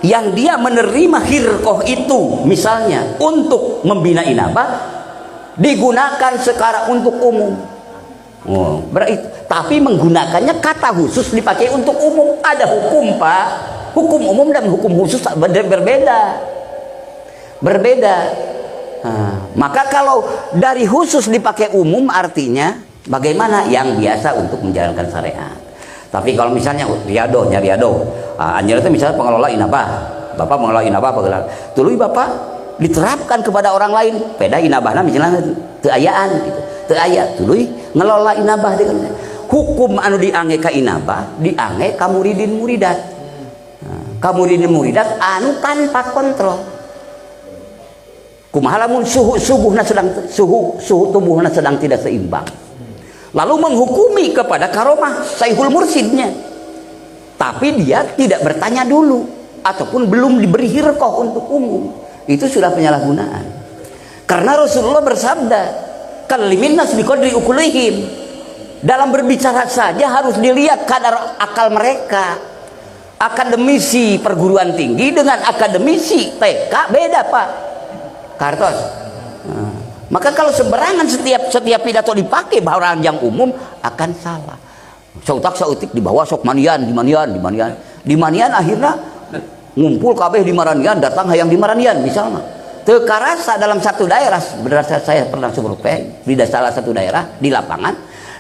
yang dia menerima hirqoh itu misalnya untuk membina inabah digunakan sekarang untuk umum. Oh, berarti tapi menggunakannya kata khusus dipakai untuk umum. Ada hukum Pak, hukum umum dan hukum khusus berbeda. Maka kalau dari khusus dipakai umum artinya bagaimana yang biasa untuk menjalankan syariat. Tapi kalau misalnya riado, anjir itu misalnya pengelola inabah, Bapak mengelola inabah apa tuluy Bapak diterapkan kepada orang lain, beda inabahna misalnya teu ayaan gitu. Teu aya tuluy ngelola inabah dengan hukum anu diangge ka inabah diangge ka muridin muridat. Ka muridin muridat anu tanpa kontrol. Kumaha lamun suhu tubuhna sedang tidak seimbang. Lalu menghukumi kepada karomah Syekhul Mursidnya. Tapi dia tidak bertanya dulu ataupun belum diberi hirqoh untuk umum. Itu sudah penyalahgunaan. Karena Rasulullah bersabda, "Kallimin nas biqadri ukulihim." Dalam berbicara saja harus dilihat kadar akal mereka. Akademisi perguruan tinggi dengan akademisi TK beda Pak. Kartos. Maka kalau sembarangan setiap pidato dipakai bahwa yang umum akan salah. Sautik dibawa sok manian di manian akhirnya ngumpul kabeh di Maranian, datang hayang di Maranian misalnya. Teu karasa dalam satu daerah, berdasar saya pernah survei di salah satu daerah di lapangan,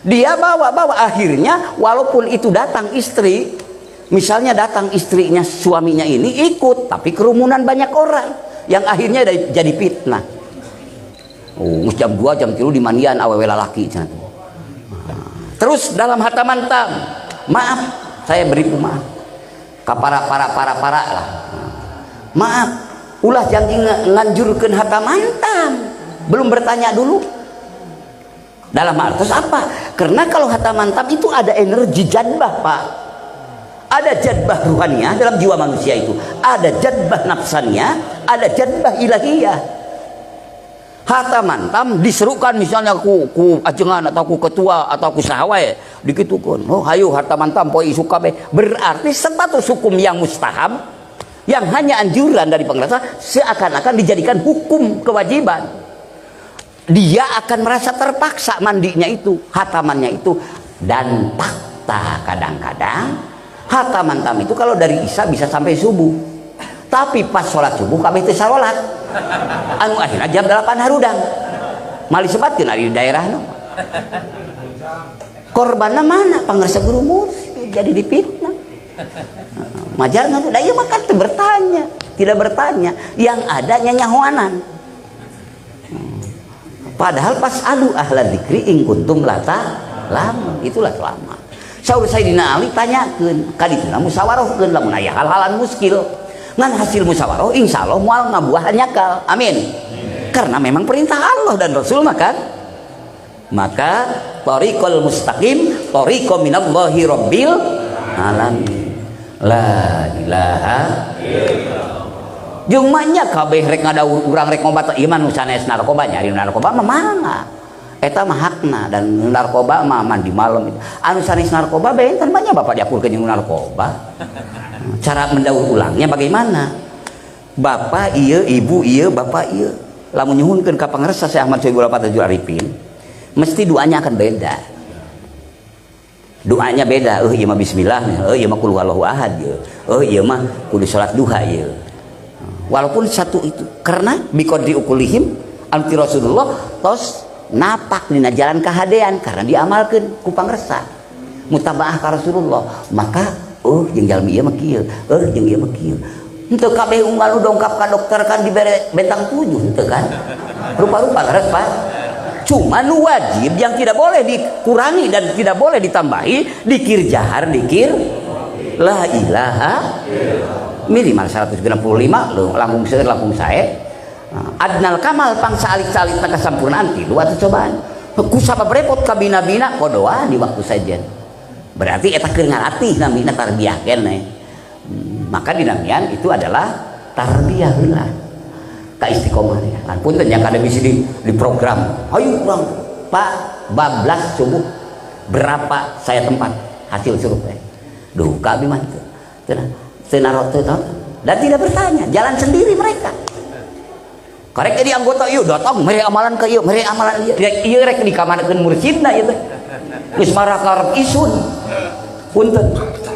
dia bawa akhirnya walaupun itu datang istri Misalnya datang istrinya, suaminya ini ikut, tapi kerumunan banyak orang, yang akhirnya jadi fitnah. Oh, jam 2 jam 3 di mandian awewe lalaki. Terus dalam hataman tam, maaf, saya beri maaf. Para lah. Maaf, ulah jangan nganjurkeun hataman tam. Belum bertanya dulu. Dalam artos apa? Karena kalau hataman tam itu ada energi jadbah, Pak. Ada jadbah ruhaniyah dalam jiwa manusia itu. Ada jadbah nafsannya, ada jadbah ilahiyah. Hataman tam diserukan misalnya ku ajengan atau ku ketua atau ku sahawai dikitukan. Oh hayu hataman tam poe isu kabeh. Berarti status hukum yang mustahab yang hanya anjuran dari penguasa seakan-akan dijadikan hukum kewajiban. Dia akan merasa terpaksa mandinya itu, hatamannya itu. Dan fakta kadang-kadang hataman tam itu kalau dari isya bisa sampai subuh. Tapi pas sholat subuh kabeh teu salat. Anu akhirnya jam 8 harudang. Mali sebatkeun ari di daerah no. Korbanna mana? Pangarsa guru mursyid jadi dipitnah. Majarna da ieu mah kan teu bertanya, tidak bertanya, yang ada nyanyahoanan. Padahal pas alu ahla dzikri in kuntum lama, itulah lama. Saur Sayyidina Ali tanyakeun, kadituna musyawarahkeun lamun aya hal-halan muskil. Ngan hasil musyawarah insyaallah moal ngabuah nyakal. Amin. Karena memang perintah Allah dan Rasul maka thariqul mustaqim thariqu minallahi rabbil alamin. La ilaha illallah. Jeung manya kabeh rek ngadaur urang rek ngobat ieu mah nu sanes narkoba nyari narkoba mah mangga. Eta mah hakna dan narkoba mah mandi malam itu. Anu sanes narkoba benten mah nya bapak diakurkeun jeung narkoba. Cara mendaur ulangnya bagaimana? Bapak iya, ibu iya, bapak iya. Lamun nyuhunkeun ka pangarsa Syekh Ahmad Syaibul Fatajul Arifin, mesti doanya akan beda. Doanya beda. Ieu mah bismillah, ieu mah qul huwallahu ahad, ieu mah kudu salat duha ieu. Walaupun satu itu karena biqadri ukulihim anti Rasulullah tos napak dina jalan kahadean karena diamalkeun ku pangarsa. Mutabaah ka Rasulullah, maka jeung jalmi ieu mah kieu, jeung ieu mah kieu. Henteu kabeh unggal nu dongkap ka dokter kan dibere bentang 7 henteu kan. Rupa-rupa leres Pak. Cuma nu wajib yang tidak boleh dikurangi dan tidak boleh ditambahi dikir jahar, dikir la ilaha minimal 165 langkung seueur langkung sae. Adnal kamal pangsa alik-alik kasampurnaan tilu atuh cobaan. Ku sabab repot ka bina-bina kodoa di waktu sajen. Berarti eta keur ngalatih namina tarbiyah keneh. Maka dinamian itu adalah tarbiyah heula. Ka istiqomah ya. Lan punten yang kada bisa di program. Ayo Bang, Pak, bablas subuh berapa saya tempat hasil survei. Duh, ka abi mah teu. Teu narot teu tahu. Dan tidak bertanya, jalan sendiri mereka. Karek jadi anggota ieu datang mere amalan ka ieu, mere amalan ieu. Ieu rek dikamarkeun mursyidna ieu teh. Geus marah karep isun. Punten.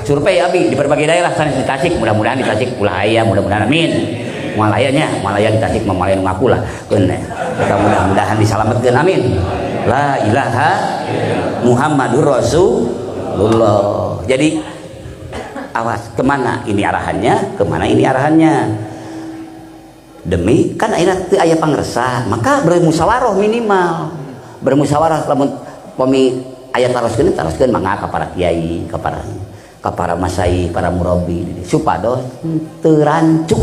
Survei abi di berbagai daerah sanes di Tasik, mudah-mudahan di Tasik ulah aya, mudah-mudahan amin. Moal aya nya, moal aya di Tasik mah moal aya nu ngaku lah. Kita mudah-mudahan disalametkeun amin. La ilaha Muhammadur Rasulullah. Jadi awas kemana ini arahannya, kemana ini arahannya. Demi kan ayeuna teu aya pangresa, maka bermusyawarah minimal. Bermusyawarah lamun pami aya taroskeun mangga ka para kiai, ka para masai, para murabi supados teu rancu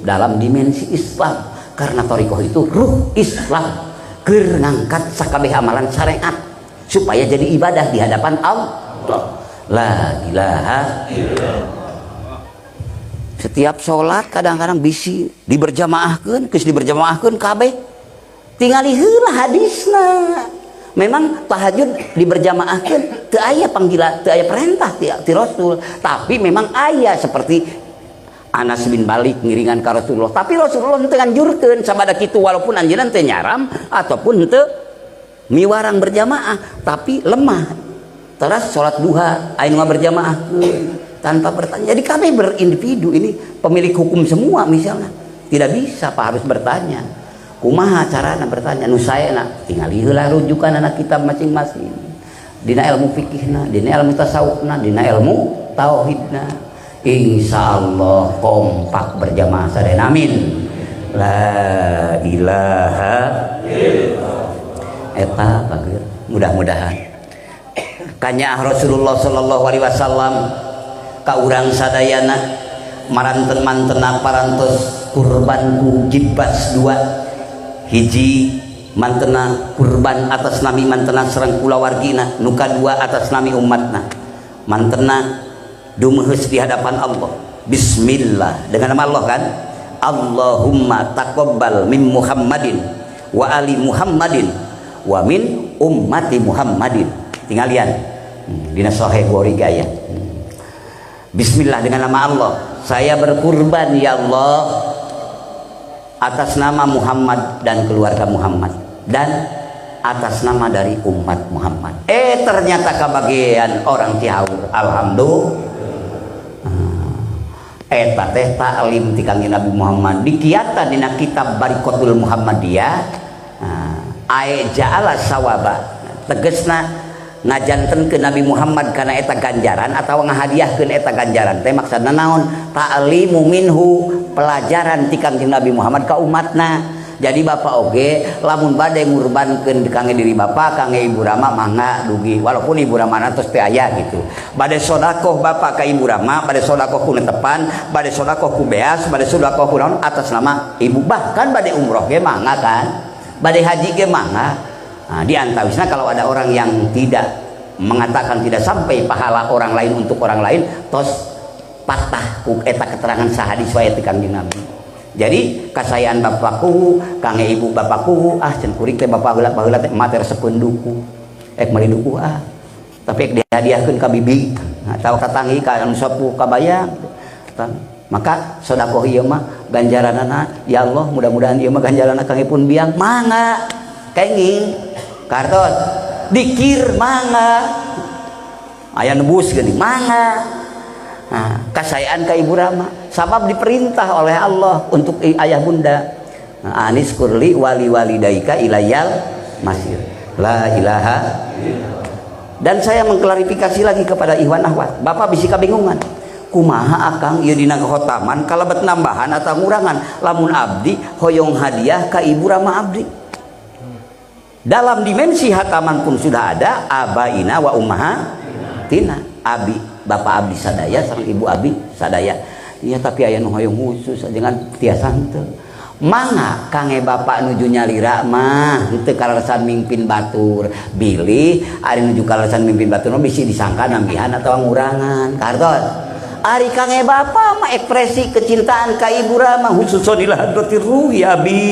dalam dimensi Islam karena thariqah itu ruh Islam keur ngangkat sakabeh amalan syariat supaya jadi ibadah di hadapan Allah. La ilaha illallah. Setiap sholat kadang-kadang bisi diberjamaahkeun, geus diberjamaahkeun kabeh tingali heula hadisna. Memang tahajud diberjamaahkeun teu aya panggilan, teu aya perintah ti Rasul, tapi memang aya seperti Anas bin Malik ngiringan ka Rasulullah, tapi Rasulullah teu nganjurkeun sabada kitu walaupun anjeunna teu nyaram ataupun teu miwarang berjamaah, tapi lemah. Terus salat duha aya nu berjamaahkeun tanpa bertanya. Jadi kami berindividu ini pemilik hukum semua misalnya. Tidak bisa Pak, harus bertanya. Kumaha carana bertanya nu saena tingali heula rujukan anak kitab masing-masing. Dina ilmu fikihna, dina ilmu tasawufna, dina ilmu tauhidna. Insyaallah kompak berjamaah sadaya. Amin. La ilaha illallah. Eta bageur mudah-mudahan kanya Rasulullah sallallahu alaihi wasallam ka urang sadayana maranten-mantena parantos kurban ku jibas 2 hiji mantena kurban atas nami mantena sareng kulawargina nu kadua atas nami umatna mantena dumeheus di hadapan Allah bismillah dengan nama Allah kan Allahumma taqabbal min Muhammadin wa ali Muhammadin wa min ummati Muhammadin. Tingalian dina sahih Bukhari gaya. Bismillah dengan nama Allah. Saya berkurban ya Allah atas nama Muhammad dan keluarga Muhammad dan atas nama dari umat Muhammad. Ternyata kebagian orang tihaur. Alhamdulillah. Eta teh taklim ti Kangjeng Nabi Muhammad dikiatan dina kitab Barikatul Muhammadiyah. Ai ja'ala sawaba tegesna ngajanten ke Nabi Muhammad karena eta ganjaran atau ngahadiahkeun eta ganjaran teh maksudna naon ta'limu minhu pelajaran ti Kangjeng Nabi Muhammad ka umatna. Jadi bapak oge lamun bade ngurbankeun kangge diri bapak kangge ibu rama mangga dugi walaupun ibu rama tos teu aya gitu. Bade sedekah bapak ka ibu rama, bade sedekah ku netepan, bade sedekah ku beas, bade sedekah ku naon atas nama ibu, bahkan bade umroh ge mangga kan. Bade haji ge mangga. Nah, di antawisna kalau ada orang yang tidak mengatakan tidak sampai pahala orang lain untuk orang lain tos patah ku eta keterangan sahadis wae ti Kangjeng Nabi. Jadi kasayaan bapakku kangge ibu bapakku cenah kuring teh bapak heula teh emah teh resepkeun duku mari duku tapi dihadiahkeun ka bibi atawa ka tanggi ka anu sapu ka bayang maka sedekah ieu mah ganjaranana ya Allah mudah-mudahan ieu mah ganjaranna kangge pun biang mangga kenging kartos dikir mangga aya nebus geuning mangga. Nah, kasayaan ka ibu rama sabab diperintah oleh Allah untuk ayah bunda. Nah, anis kurli wali walidaika ilayal masir la ilaha. Dan saya mengklarifikasi lagi kepada ikhwan akhwat bapak bisi kabingungan kumaha akang ieu dina khotaman kalebet nambahan atau ngurangan lamun abdi hoyong hadiah ka ibu rama abdi dalam dimensi hataman pun sudah ada abaina wa ummahatina abi bapak abdi sadaya sareng ibu abdi sadaya. Iya tapi aya nu hoyong khusus dengan tiasa henteu. Mangga kangge bapak nuju nyalira mah henteu kaleresan mimpin batur. Bilih ari nuju kaleresan mimpin batur mah bisi disangka nambihan atau ngurangan. Kartos. Ari kangge bapak mah ekspresi kecintaan ka ibu rama khususon ila hadratir ruhi abi.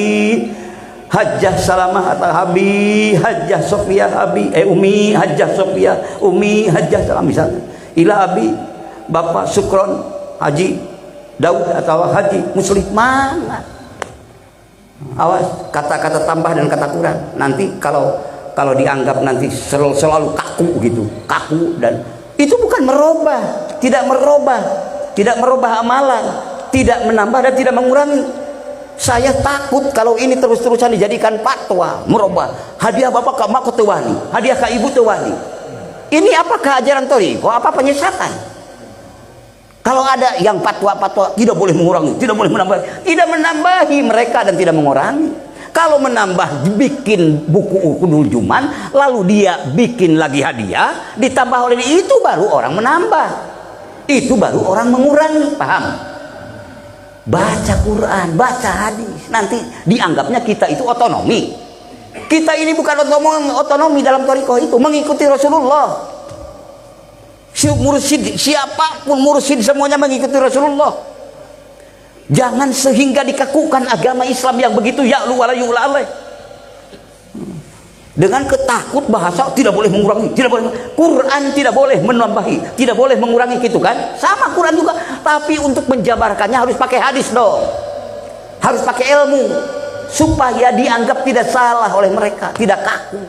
Hajjah Salamah atau Habi, Hajjah Sofia Habi, Umi Hajjah Sofia, Umi Hajjah Salam misalnya. Ila Abi, Bapak Sukron, Haji Daud atau Haji Muslim mana? Awas kata-kata tambah dan kata kurang. Nanti kalau dianggap nanti selalu kaku gitu, kaku dan itu bukan merubah, tidak merubah amalan, tidak menambah dan tidak mengurangi. Saya takut kalau ini terus-terusan dijadikan fatwa merubah hadiah bapak ke mak teu wani, hadiah ke ibu teu wani. Ini apakah ajaran thariqah apa penyesatan? Kalau ada yang fatwa-fatwa tidak boleh mengurangi, tidak boleh menambah, tidak menambahi mereka dan tidak mengurangi. Kalau menambah bikin buku nuljuman lalu dia bikin lagi hadiah ditambah oleh itu baru orang menambah. Itu baru orang mengurangi, paham? Baca Quran, baca hadis, nanti dianggapnya kita itu otonomi. Kita ini bukan otonomi dalam thariqah itu, mengikuti Rasulullah. Mursyid, siapapun mursyid semuanya mengikuti Rasulullah. Jangan sehingga dikakukan agama Islam yang begitu ya'lu wa la yu'la alaih. Dengan ketakut bahasa tidak boleh mengurangi, tidak boleh. Quran tidak boleh menambahi, tidak boleh mengurangi gitu kan? Sama Quran juga, tapi untuk menjabarkannya harus pakai hadis dong. Harus pakai ilmu supaya dianggap tidak salah oleh mereka, tidak kaku.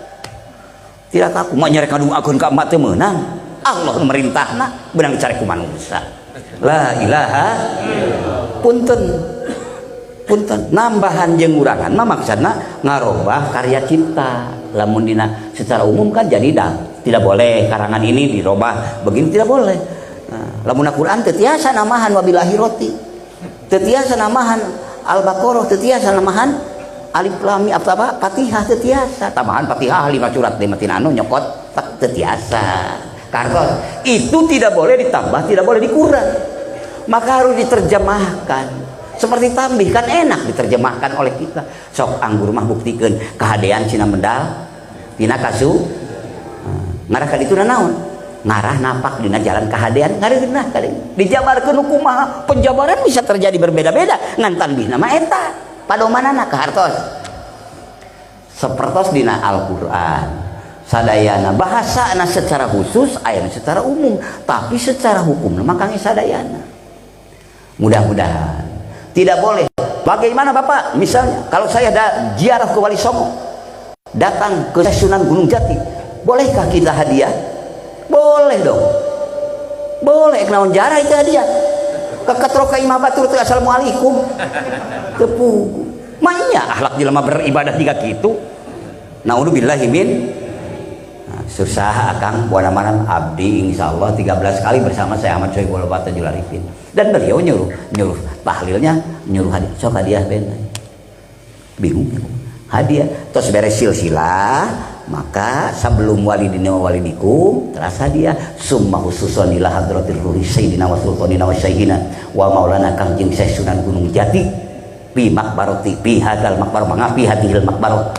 Tidak kaku, mak nyarek kadu akun ka emak teu meunang. Allah memerintahna beunang cari ku manusia. La ilaha punten. Punten nambahan jeung ngurangan mah maksudna ngarobah karya cipta. Lamun dina secara umum kan jadi tidak boleh karangan ini dirobah begini tidak boleh. Nah, lamun Al-Qur'an teu tiasa namahan wabillahi roti, teu tiasa namahan Al-Baqarah, teu tiasa namahan Alif Lam Mim apa Fatihah, teu tiasa tambahan Fatihah 5 surat di matina anu nyokot teu tiasa. Karena itu tidak boleh ditambah, tidak boleh dikurang, maka harus diterjemahkan. Seperti tambih kan enak diterjemahkan oleh kita. Sok anggur mah buktikeun kahadean cina medal tina kasu ngarah ka ditu naon, ngarah napak dina jalan kahadean ngareunah ka dijabarkeun kumaha. Penjabaran bisa terjadi berbeda-beda ngan tambih nama eta padomanana ka hartos. Sapertos dina Al-Qur'an sadayana bahasana secara khusus aya secara umum, tapi secara hukum mah kangge sadayana. Mudah-mudahan tidak boleh. Bagaimana Bapak? Misalnya kalau saya ada ziarah ke Wali Songo, datang ke Sunan Gunung Jati, bolehkah kita hadiah? Boleh dong. Boleh, naon jarah itu hadiah. Keketroka imah batur teu assalamualaikum. Tepugu. Manya akhlak jelema beribadah tiga kitu. Naudzubillahi min. Susah akang buana-manan abdi insyaallah 13 kali bersama saya Ahmad Sohibul Tajul Arifin, dan beliau nyuruh tahlilnya, nyuruh hadiah, sok hadiah ben bingung hadiah terus beres silsilah, maka sebelum walidina wa walidikum teras hadiah summa khususan ila hadratir ruhi sayyidina wa sultanina wa syaihina wa maulana Kangjeng Syekh Sunan Gunung Jati fi makbarati fi hadal makbar mangafi hadhil makbar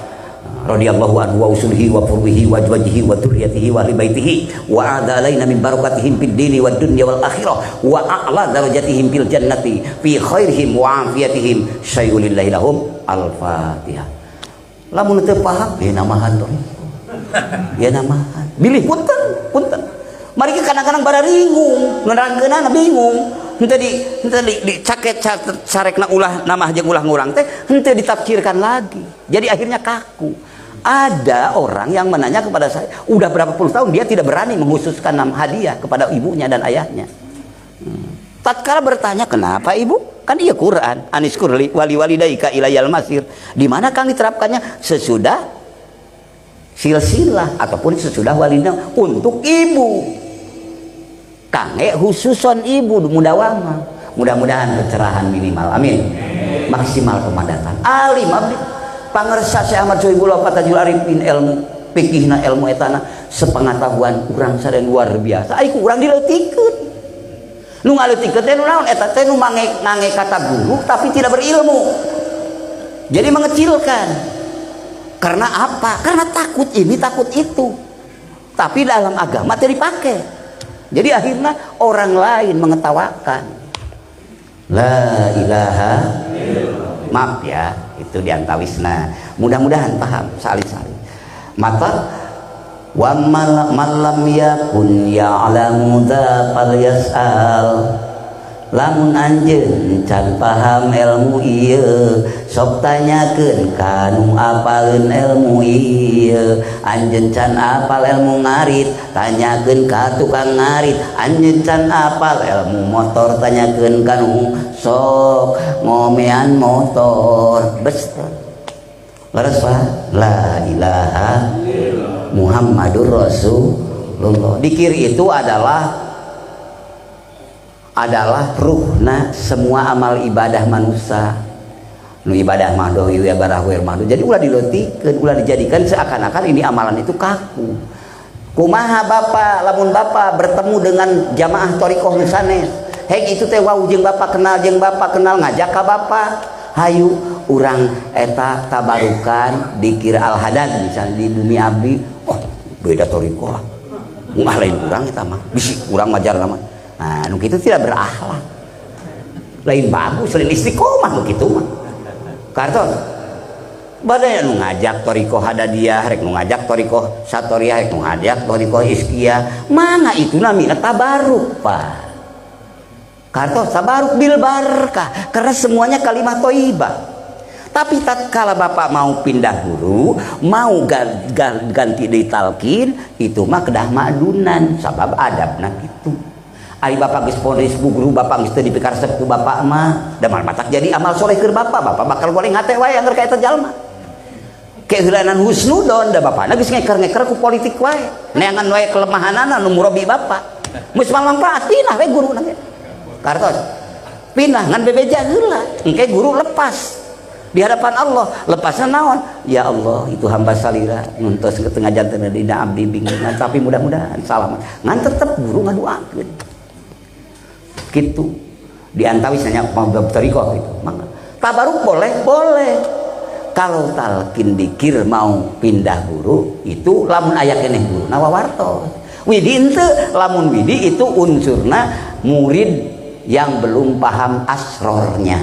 radhiyallahu anhu wa usulihi wa furwihi wa ajwajihi wa dzurriyyatihi wa libaitihi wa adalaina min barakatihim fid dini wad dunya wal akhirah wa a'la darajatihim fil jannati fi khairihim wa afiyatihim sayyulillahi lahum. Al-Fatihah. Lamun teu paham ya namahan dong. Ya namahan. Bilih punten. Mari kadang-kadang bara ringung, nerangkeunana bingung. Henteu di caket sarekna ulah nama jeung ulah ngurang teh henteu ditafsirkan lagi. Jadi akhirnya kaku. Ada orang yang menanya kepada saya, udah berapa puluh tahun dia tidak berani menghususkan nama hadiah kepada ibunya dan ayahnya. Tatkala bertanya, kenapa ibu? Kan iya Quran, aniskur wali walidaika ilayal masir. Di mana kang diterapkannya? Sesudah silsilah ataupun sesudah walidina untuk ibu. Kangge khususon ibu mudawama. Mudah-mudahan pencerahan minimal, amin. Maksimal pemadatan. Alim abdi pangersa Syekh Ahmad Sohibul Tajul Arifin ilmu fikihna ilmu etana sepengetahuan urang sareng luar biasa. Ai ku urang dileutikeun. Nu ngaleutikeun teh nu naon eta teh nu mange kata guru tapi tidak berilmu. Jadi mengecilkan. Karena apa? Karena takut ini, takut itu. Tapi dalam agama teh dipakai. Jadi akhirnya orang lain mengetawakan. La ilaha illallah. Maaf ya, itu diantawisna. Mudah-mudahan paham salih-salih. Maka wa malam yakun ya'lamu dza falyas'al. Lamun anjeun can paham ilmu ieu sok tanyakeun ka nu apaleun ilmu ieu. Anjeun can apal ilmu ngarit tanyakeun ka tukang ngarit. Anjeun can apal ilmu motor tanyakeun ka nu sok ngomean motor. Bester leres Pak, la ilaha Muhammadur Rasulullah. Dikir itu adalah ruhna semua amal ibadah manusia. Nu ibadah mah dohi ya barahwir mah. Jadi ulah dileutikeun, ulah dijadikan seakan-akan ini amalan itu kaku. Kumaha Bapak lamun Bapak bertemu dengan jamaah thariqah nu sanes, hek itu teh wau jeung Bapak kenal ngajak ka Bapak, hayu urang eta tabarukan dikir al-hadad misalnya di dunia abdi, oh beda thariqah. Mun lain urang eta mah, bisi urang majar nama. Nah, nu kitu tidak berakhlak. Lain bagus, lain istiqomah nu kitu mah. Kartos badaya nu ngajak thariqah hadadiyah, rek nu ngajak thariqah satoriyah, rek nu ngajak thariqah iskiyah, mana itu namina tabaruk, Pak. Kartos tabaruk bil barakah, karena semuanya kalimat thayyibah. Tapi tatkala Bapak mau pindah guru, mau ganti di talqin, itu mah kedah madunan, sabab adabna kitu. Ari Bapak geus pondis bu guru, Bapak geus teu dipikaresep ku Bapak mah, da matak jadi amal soleh keur Bapak bakal goreng hate wae angger ka eta jalma. Keheulanan husnudon da Bapana geus ngeker-ngeker ku politik wae. Neangan wae kelemahanana nu murabi Bapak. mus manfaat pindah we guru nanti kartos pindah ngan bebeja heula engke guru lepas di hadapan Allah lepasnya naon ya Allah itu hamba salira nuntos ketengah janten dina abdi bingungan tapi mudah-mudahan selamat ngan tetep guru ngaduakeun gitu diantawis nanya mabab tariqah gitu mangga tabaruk boleh kalau talkin dikir mau pindah guru itu lamun aya keneh guru nawawarto widi ente lamun widi itu unsurna murid yang belum paham asrornya.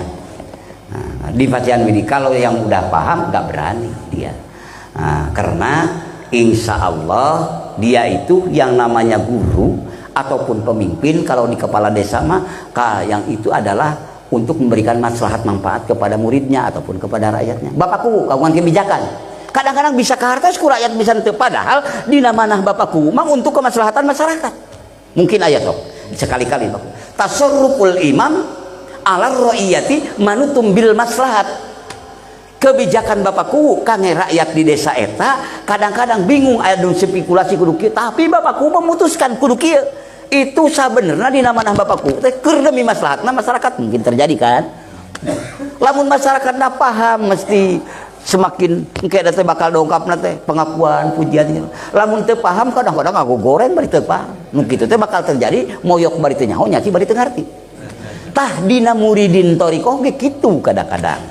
Nah, di bacaan widi kalau yang udah paham nggak berani dia. Nah, karena insya Allah dia itu yang namanya guru ataupun pemimpin kalau di kepala desa mah yang itu adalah untuk memberikan maslahat manfaat kepada muridnya ataupun kepada rakyatnya. Bapakku kagungan kebijakan. Kadang-kadang bisa ke hartas ku rakyat bisa teu padahal dina manah bapakku mah untuk kemaslahatan masyarakat. Mungkin aya sok sekali-kali Bapak. Tasarruful imam ala ra'iyati manutum bil maslahat. Kebijakan bapakku kangge rakyat di desa eta kadang-kadang bingung aya spekulasi kudu kieu tapi bapakku memutuskan kudu kieu. Itu sabenerna dina manah bapakku teh keur demi maslahatna masyarakat mungkin terjadi kan. Lamun masyarakat na paham mesti semakin engke teh bakal dongkapna teh pengakuan pujian. Lamun teu paham kadang-kadang aku goreng bari teu paham. Nu kitu teh bakal terjadi moyok bari teu nyaho nya bari teu ngarti. Tah dina muridin thariqah ge kitu kadang-kadang.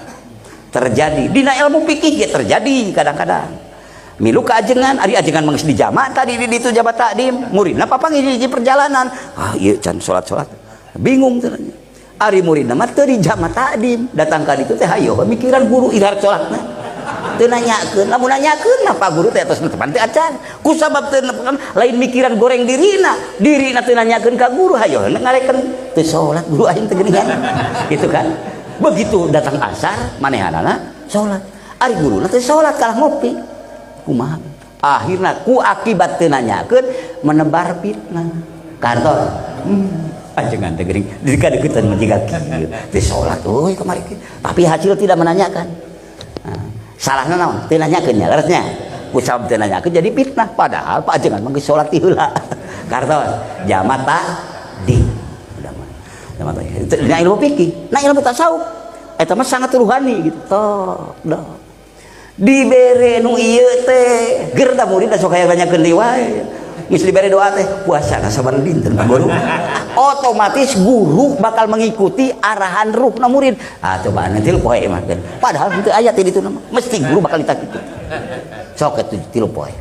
Terjadi dina ilmu fikih ge terjadi kadang-kadang. Milu ke ajengan, ari ajengan mangis di jama tadi di itu jabat takdim, muridna papang hiji perjalanan. Ah ieu can salat-salat. Bingung teh. Ari muridna mah teu di jama takdim, datang ka ditu teh hayo mikiran guru irhar salatna. Teu nanyakeun, lamun nanyakeun mah Pak guru teh tos tepan teh acan. Ku sabab teu lain mikiran goreng dirina teu nanyakeun ka guru hayo ngarekeun teu salat guru aing teh geuningan. Gitu kan. Begitu datang asar manehanana salat. Ari guruna teh salat kalah ngopi. Kumaha akhirna ku akibat teu nanyakeun menebar fitnah kantor ajengan teh geuning dika-dikeuten mah jiga kieu teh salat euy kamari tapi hasil tidak menanyakan. Nah, salahna naon teu nanyakeun nya leresnya ku sabab teu nanyakeun jadi fitnah padahal pak ajengan mah geus salat ti heula kantor jama takdim jama takdim itu ilmu fikih nah ilmu tasawuf eta mah sangat ruhani gitu toh dibere nu ieu teh ger da murid da sok aya banyakeun deui wae geus dibere doa teh puasana sabar dinten Pak Guru otomatis guru bakal mengikuti arahan ruhna murid coba nanti tilu poe mah padahal henteu aya teh ditu mah mesti guru bakal ditakiti sok atuh tilu poe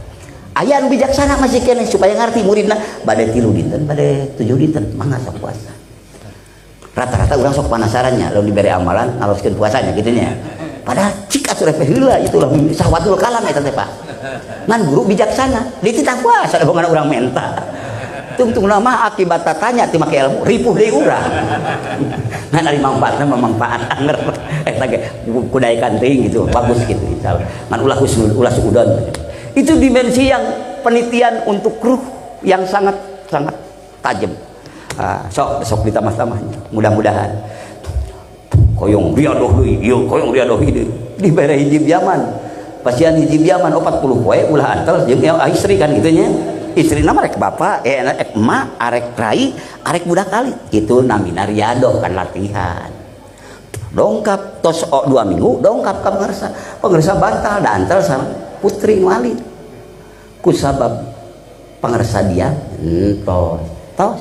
aya nu bijaksana masih keneh supaya ngarti muridna bade 3 dinten bade 7 dinten mangga sok puasa rata-rata urang sok penasarannya lamun dibere amalan ngaloskeun puasanya kitu nya padahal cik atuh repeh heula itulah sahwatul kalam eta teh Pak. Ngan guru bijaksana, dititah puasa da bongan urang menta. Tungtungna mah akibat tatanya ti make ilmu ripuh deui urang. Ngan ari manfaatna manfaat anger eta ge kudaekan teuing gitu, bagus gitu insyaallah. Ngan ulah suudon. Itu dimensi yang penelitian untuk ruh yang sangat tajam. Sok ditambah-tambahnya. Mudah-mudahan koyong riadoh deui ieu koyong riadoh deui dibere hiji biaman pasien hiji biaman 40 poe ulah antel jeung istri kan kitu nya istrina mah rek bapa emak arek rai arek budak kali kitu namina riadoh kan latihan dongkap tos 2 minggu dongkap ka pangarsa bantal da antel sama putri nu alit ku sabab pangarsa dia tos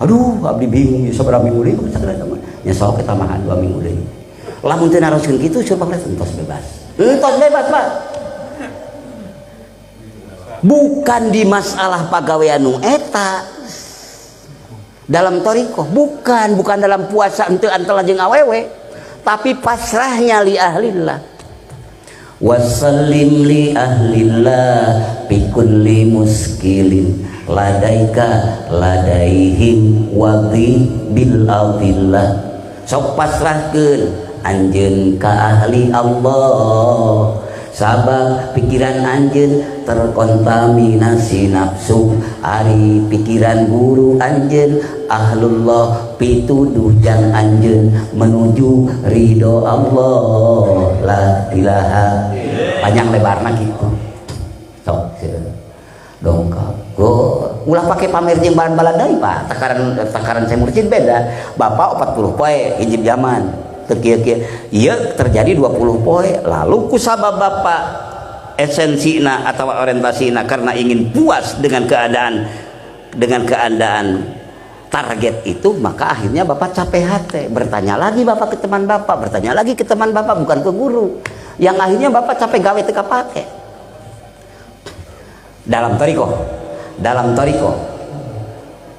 aduh abdi bingung sabaraha minggu deui nya sok ketamahan 2 minggu deui lamun teu naroskeun kitu coba entos bebas Pak bukan di masalah pagawean nu eta dalam thariqah bukan dalam puasa henteu antela jeung awewe tapi pasrahnya li ahlillah wasallim li ahlillah bi kulli muskilin ladaika ladaihim wadi bil adillah sok pasrahkeun anjeun ka ahli Allah sabab pikiran anjeun terkontaminasi nafsu ari pikiran guru anjeun ahlullah pituduh jang anjeun menuju ridho Allah la ilaha panjang lebarna kitu sok dongkap go ulah pakai pamer jeung bahan baladai Pak. Takaran saya murcid beda. Bapak 40 poe hijib zaman. Teu kieu-kieu. Ieu terjadi 20 poe. Lalu kusabab Bapak esensina atau orientasina karena ingin puas dengan keadaan target itu, maka akhirnya Bapak capek hati. Bertanya lagi Bapak ke teman Bapak, bertanya lagi ke teman Bapak, bukan ke guru. Yang akhirnya Bapak capek gawe teu kapake. Dalam toriko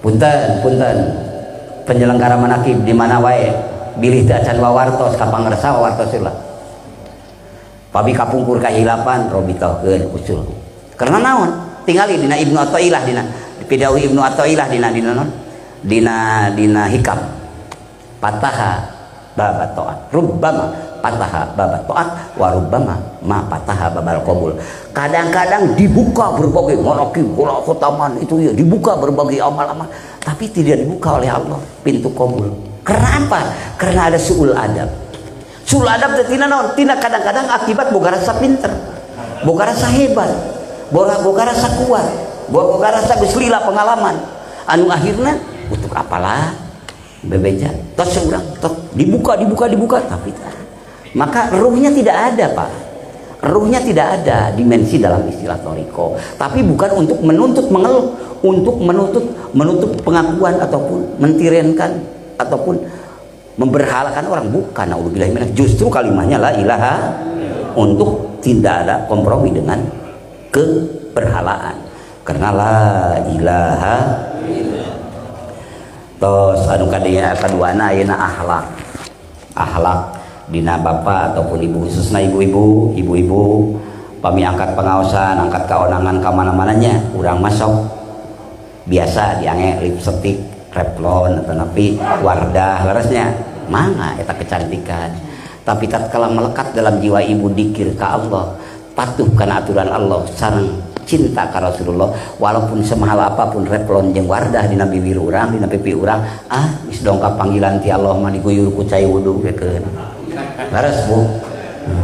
punten penyelenggara manakib di mana wae bilih teu acan wawartos ka pangarsa wawartos heula pabi kapungkur kahilapan robitohkeun usul karena naon tingali dina Ibnu Athaillah dina pidawi Ibnu Athaillah dina hikam pataha babat taat rubbama pataha babat taat wa rubbama ma pataha babal qabul. Kadang-kadang dibuka berbagai manaqib khutaman itu ya, dibuka berbagai amal-amal, tapi tidak dibuka oleh Allah pintu qabul. Kenapa? Karena ada suul adab. Suul adab teh tina naon? Tina kadang-kadang akibat boga rasa pinter, boga rasa hebat, boga rasa kuat, boga rasa geus lila pengalaman. Anu akhirna untuk apalah bebeja tos urang tos dibuka tapi maka ruhnya tidak ada Pak, ruhnya tidak ada dimensi dalam istilah toriko, tapi bukan untuk menuntut mengeluh, untuk menutup pengakuan ataupun mentirenkan ataupun memberhalakan orang, bukan. Naudzubillah minaz, justru kalimatnya la ilaha untuk tidak ada kompromi dengan keberhalaan, karena la ilaha tos anu kaduana ayeuna akhlak dina bapak ataupun ibu, khususna ibu-ibu pami angkat pengaosan, angkat kaonangan ka mana-mananya urang masuk biasa diange lipstick, Revlon atau napi Wardah leresnya mangga eta kecantikan, tapi tatkala melekat dalam jiwa ibu dikir ka Allah, patuh kana aturan Allah sareng cinta ka Rasulullah, walaupun semahal apapun Revlon jeung Wardah dina bibir urang, dina pipi urang, geus dongkap panggilan ti Allah mah diguyur ku cai wudu kekeun. Laras Bu,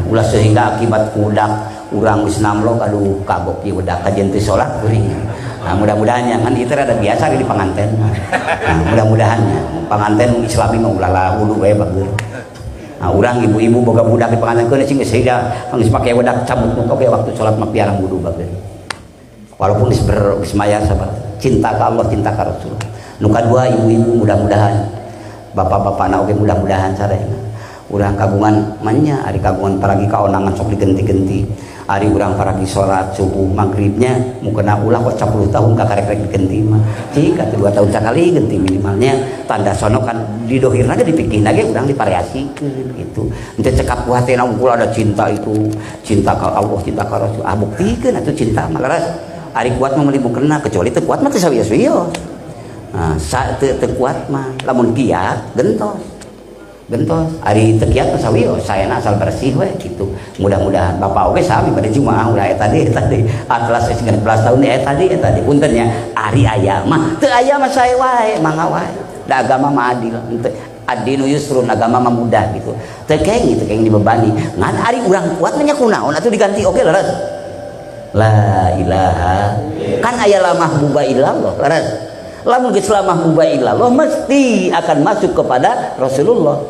ulah sehingga akibat kudak urang geus namlok, aduh kagok ieu budak kajen teu salat kuring. Nah, mudah-mudahan kan itu ada biasa di panganten. Nah, mudah-mudahan panganten Islami mah ulah wudu we bageur. Nah, urang ibu-ibu boga budak di panganten keun sing geus hida geus make budak cabut oke waktu salat mah piarang wudu bageur. Walaupun ismayar sabar cinta ke Allah, cinta ke Rasul. Nu kadua ibu-ibu mudah-mudahan bapak-bapakna oge mudah-mudahan sareng urang kagungan manya ari kagungan paragi kaonangan sok digenti-genti, ari urang paragi salat subuh maghribnya mukena ulah kok 10 tahun kakarek-karek digenti mah cik 2 tahun sekali genti minimalnya tanda sono kan didohirna ge dipikirna ge urang divariasikeun gitu. Henteu cekap ku hatena unggul ada cinta itu, cinta ka Allah, cinta ka Rasul. Buktikeun atuh cinta mah laras ari kuat mah meuli mukena, kecuali teu kuat mah teu sawios-wios. Nah, teu kuat mah lamun kiat gentos ari teu kiat mah sawios, saena asal bersih we gitu. Mudah-mudahan Bapak oge sami pada Jumaah ulah eta deui atlas 19 tahun eta deui punten nya ari aya mah teu aya mah sae wae mangga wae. Da agama mah adil, adinu yusrun, agama mah mudah gitu. Teu kenging dibebani. Ngan ari urang kuat nya kunaon atuh diganti oge leres. La ilaha kan aya la mahbuba illallah laras. Lamun geus la mahbuba illallah mesti akan masuk kepada Rasulullah.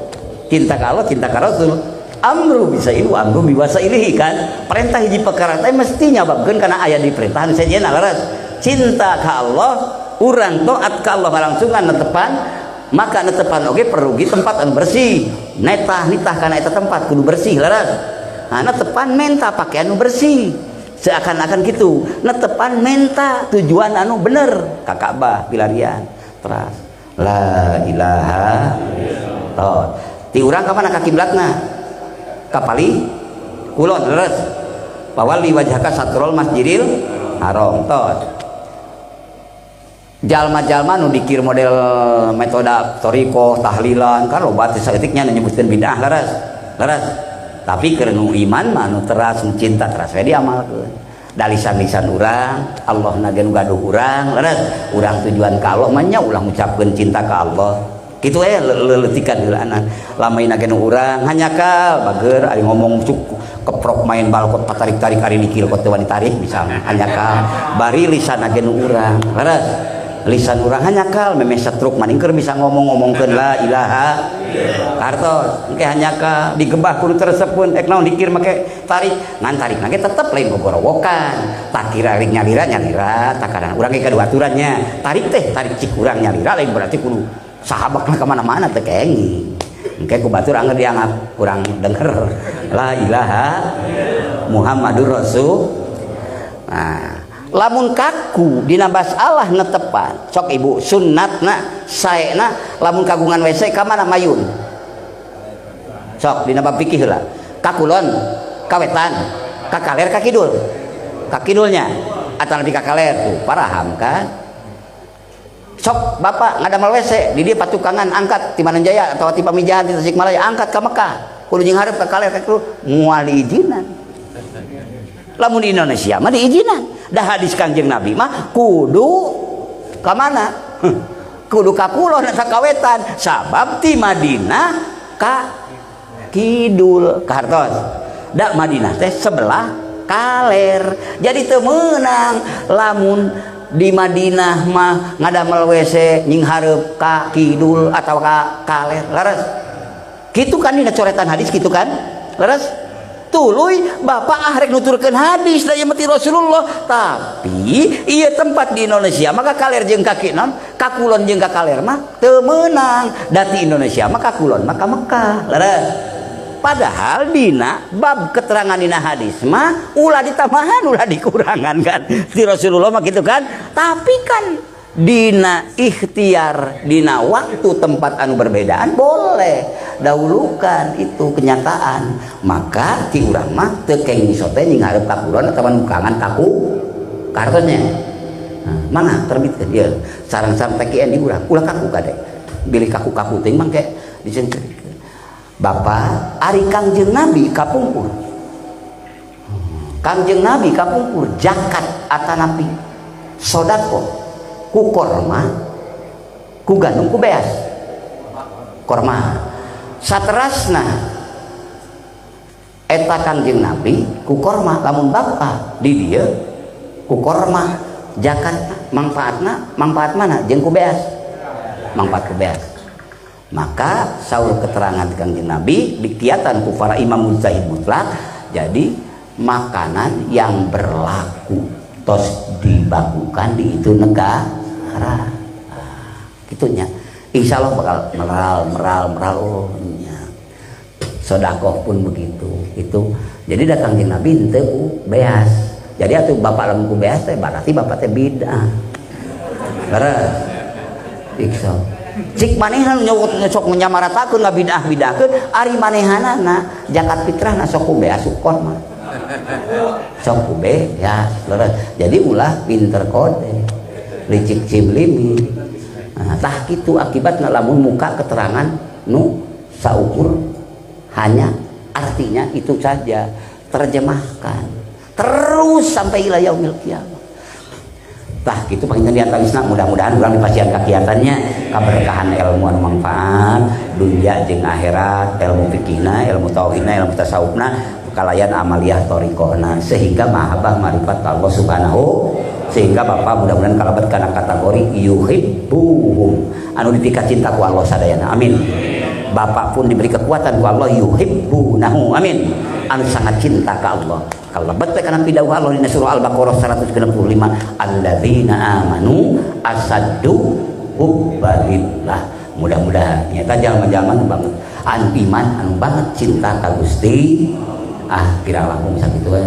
Cinta ka Allah, cinta ka Rasul. Amru bisailu amru biwasailihi kan. Perintah hiji perkara teh mesti nyababkeun kana aya di perintahan sejenna laras. Cinta ka Allah, urang taat ka Allah langsungan netepan, maka netepan oge perlu di tempat anu bersih. Nitah kana eta tempat kudu bersih laras. Nah, netepan menta pakaian anu bersih. Seakan-akan gitu netepan menta tujuan anu bener ka Ka'bah pilarian teras la ilaha illallah. Ti urang ka mana ka kiblatna ka pali kulon leres pawali wajhaka satrul masjidil haram tos. Jalma-jalma nu dikir model metoda toriko tahlilan kan loba teh saeutiknya nyebutkeun bid'ah leres tapi keur nu iman mah nu teras nu cinta teras we diamalkeun. Da lisan-lisan urang Allah na ge nu gaduh urang leres urang tujuan ka Allah mah nya ulah ngucapkeun cinta ka Allah kitu leuleutikan heula anan lamun na ge nu urang hanya ka bager ari ngomong keprok main bal kot patarik-tarik ari dikil kot teu ditarik misalnya hanyakal bari lisan agen urang leres lisan urang hanyakal memeh setruk maningker bisa ngomong-ngomongkeun la ilaha kartos engke hanyakal digebah kudu teresepeun ek naon dikir make tarik ngan tarik nage tetep lain gogorowokan tak kira ring nyalira tak kadang urang ge kaduaturannya tarik teh tarik cik urang nyalira lain berarti kudu sahabakna ka mana-mana teh kenging engke ku batur angger dianggap kurang denger la ilaha Muhammadur Rasul. Nah lamun kaku dina masalah netepan sok ibu sunnatna saena lamun kagungan WC ka mana mayun sok dina bab fikih heula kakulon kawetan kakaler ka kidulnya atau lebih kakaler tuh paraham kan sok bapak ngadamel WC di dia patukangan angkat ti Mananjaya atau ti Pamijahan di Tasikmalaya angkat ka Mekah kudu jeung hareup kakaler ka kidul moal diizinan lamun di Indonesia mah diizinan dah hadis Kanjeng Nabi mah kudu ka mana kudu ka kulon ka kawetan sabab ti Madinah ka kidul ka hartos da Madinah teh sebelah kaler jadi teu meunang lamun di Madinah mah ngadamel WC nying hareup ka kidul atau ka kaler leres kitu kan dina coretan hadis kitu kan leres tuluy bapak rek nuturkeun hadis da mati Rasulullah tapi ieu tempat di Indonesia maka kaler jeung kaki naon kakulon jeung kakaler mah teu meunang da ti Indonesia mah kakulon mah ka Mekah leres padahal dina bab keterangan dina hadis mah ulah ditambahan ulah dikurangan kan ti Rasulullah mah gitu kan tapi kan dina ikhtiar dina waktu tempat anu berbedaan boleh dahulukan itu kenyataan maka ti urang mah teu kenging sote nying hareup kakulon atawa nukangan kaku kartosnya mana terbitkeun ieu sareng-sareng TKN di urang ulah kaku kade bilih kaku-kaku teh mangke dicencerikeun Bapak ari Kangjeng Nabi kapungkur Kangjeng Nabi kapungkur zakat atanapi sodako ku korma ku gandum ku beas korma saterasna eta Kangjeng Nabi ku korma lamun bapa di dieu ku korma zakat manfaat mana jeung ku beas manfaat ku beas maka saur keterangan Kangjeng Nabi dikiatan ku para imam mujtahid mutlak jadi makanan yang berlaku tos dibakukan di itu negara gitunya insya Allah bakal meral oh nya sodakoh pun begitu itu jadi datang di Nabi ente ku beas jadi atuh bapak lamun ku beas teh berarti bapak teh bidah beres ikso cik manehan sok menyamaratakeun ngabidah-bidahkeun ari manehanana zakat fitrahna sok ku beas ukon mah sok ku beas leres jadi ulah pinter kode licik cimlimi tah kitu akibatna lamun muka keterangan nu saukur hanya artinya itu saja terjemahkan terus sampai ila yaumil qiyamah tah kitu panginten diantawisna mudah-mudahan urang dipasihan kakiatannya kaberkahan ilmu anu manfaat dunya jeung akhirat ilmu fikihna ilmu tauhidna ilmu tasawufna kalayan amaliyah thariqahna sehingga mahabbah marifat Allah subhanahu sehingga bapak mudah-mudahan kalabat kana kategori yuhibbuhum anu dipikat cinta ku Allah sadayana amin bapak pun diberi kekuatan ku Allah yuhibbunahu amin anu sangat cinta ka Allah kalabat kana pidawuh Allah dina surah Al-Baqarah 165 alladzina amanu asaddu hubbalillah mudah-mudahan nyata jalma-jalma anu banget anu iman anu banget cinta ka Gusti kira langsung sakitu we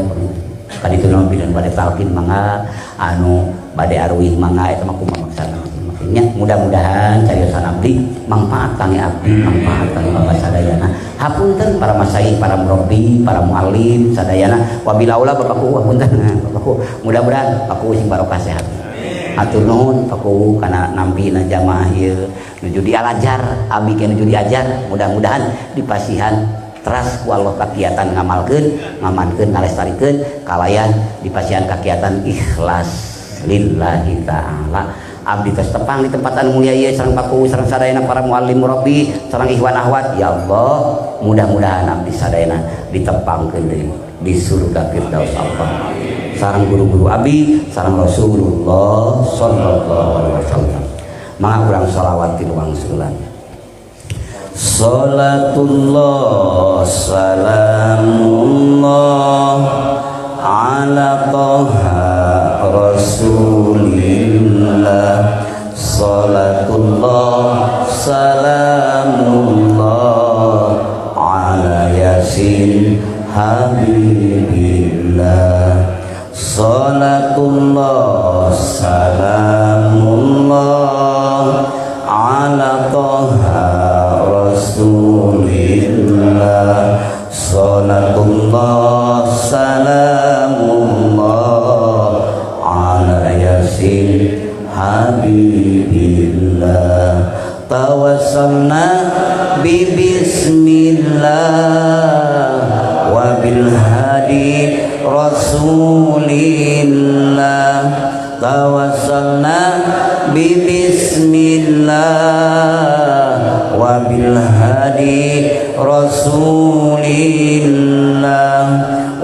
kali itu naon bidan bade talqin mangga anu bade arwih mangga eta mah kumaha maksana maksudnya mudah-mudahan cariosan abdi manfaat kangge abdi manfaat kangge bapak sadayana hapunten para masyayikh para murabbi para muallim sadayana wabila ulah bapakku hapunten bapakku mudah-mudahan bapakku sing barokah sehat atur nuhun bapakku kana nampina jamaah ieu nuju dialajar abdi ke nuju diajar mudah-mudahan dipasihan teras ku Allah kakiatan ngamalkeun ngamankeun ngalestarikeun kalayan dipasihan kakiatan ikhlas lillahi ta'ala abdi tos tepang di tempat anu mulia ieu sareng paku sareng sadayana para muallim murabbi sareng ikhwan ahwat ya Allah mudah-mudahan abdi sadayana ditepangkeun deui di surga Firdaus Allah. Sareng guru-guru abi, sareng Rasulullah sallallahu alaihi wasallam. Mangga urang shalawat ti wangsulan. Salatullah salamullah ala toha rasulillah. Salatullah salamullah ala yasin habibillah. Salatullah salamullah ala toha rasulillah. Salatullah salamullah ala yasin habibillah. Tawassalna bi bismillah wa bil hadi rasulillah. Tawassalna bi bismillah wa bil hadi rasulillah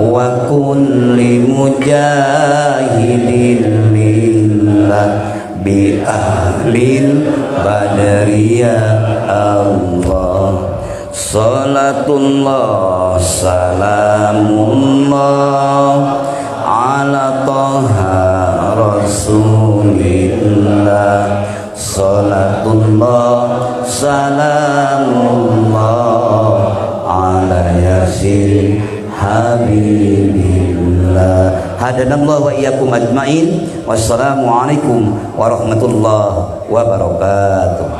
wa kulli mujahidin lillah bi ahlil badariyah Allah. Salatullah salamullah ala toha rasulillah. Salatullah salamullah ala yasin habibillah. Hadanallahu wa iyyakum ajmain. Wassalamualaikum warahmatullahi wabarakatuh.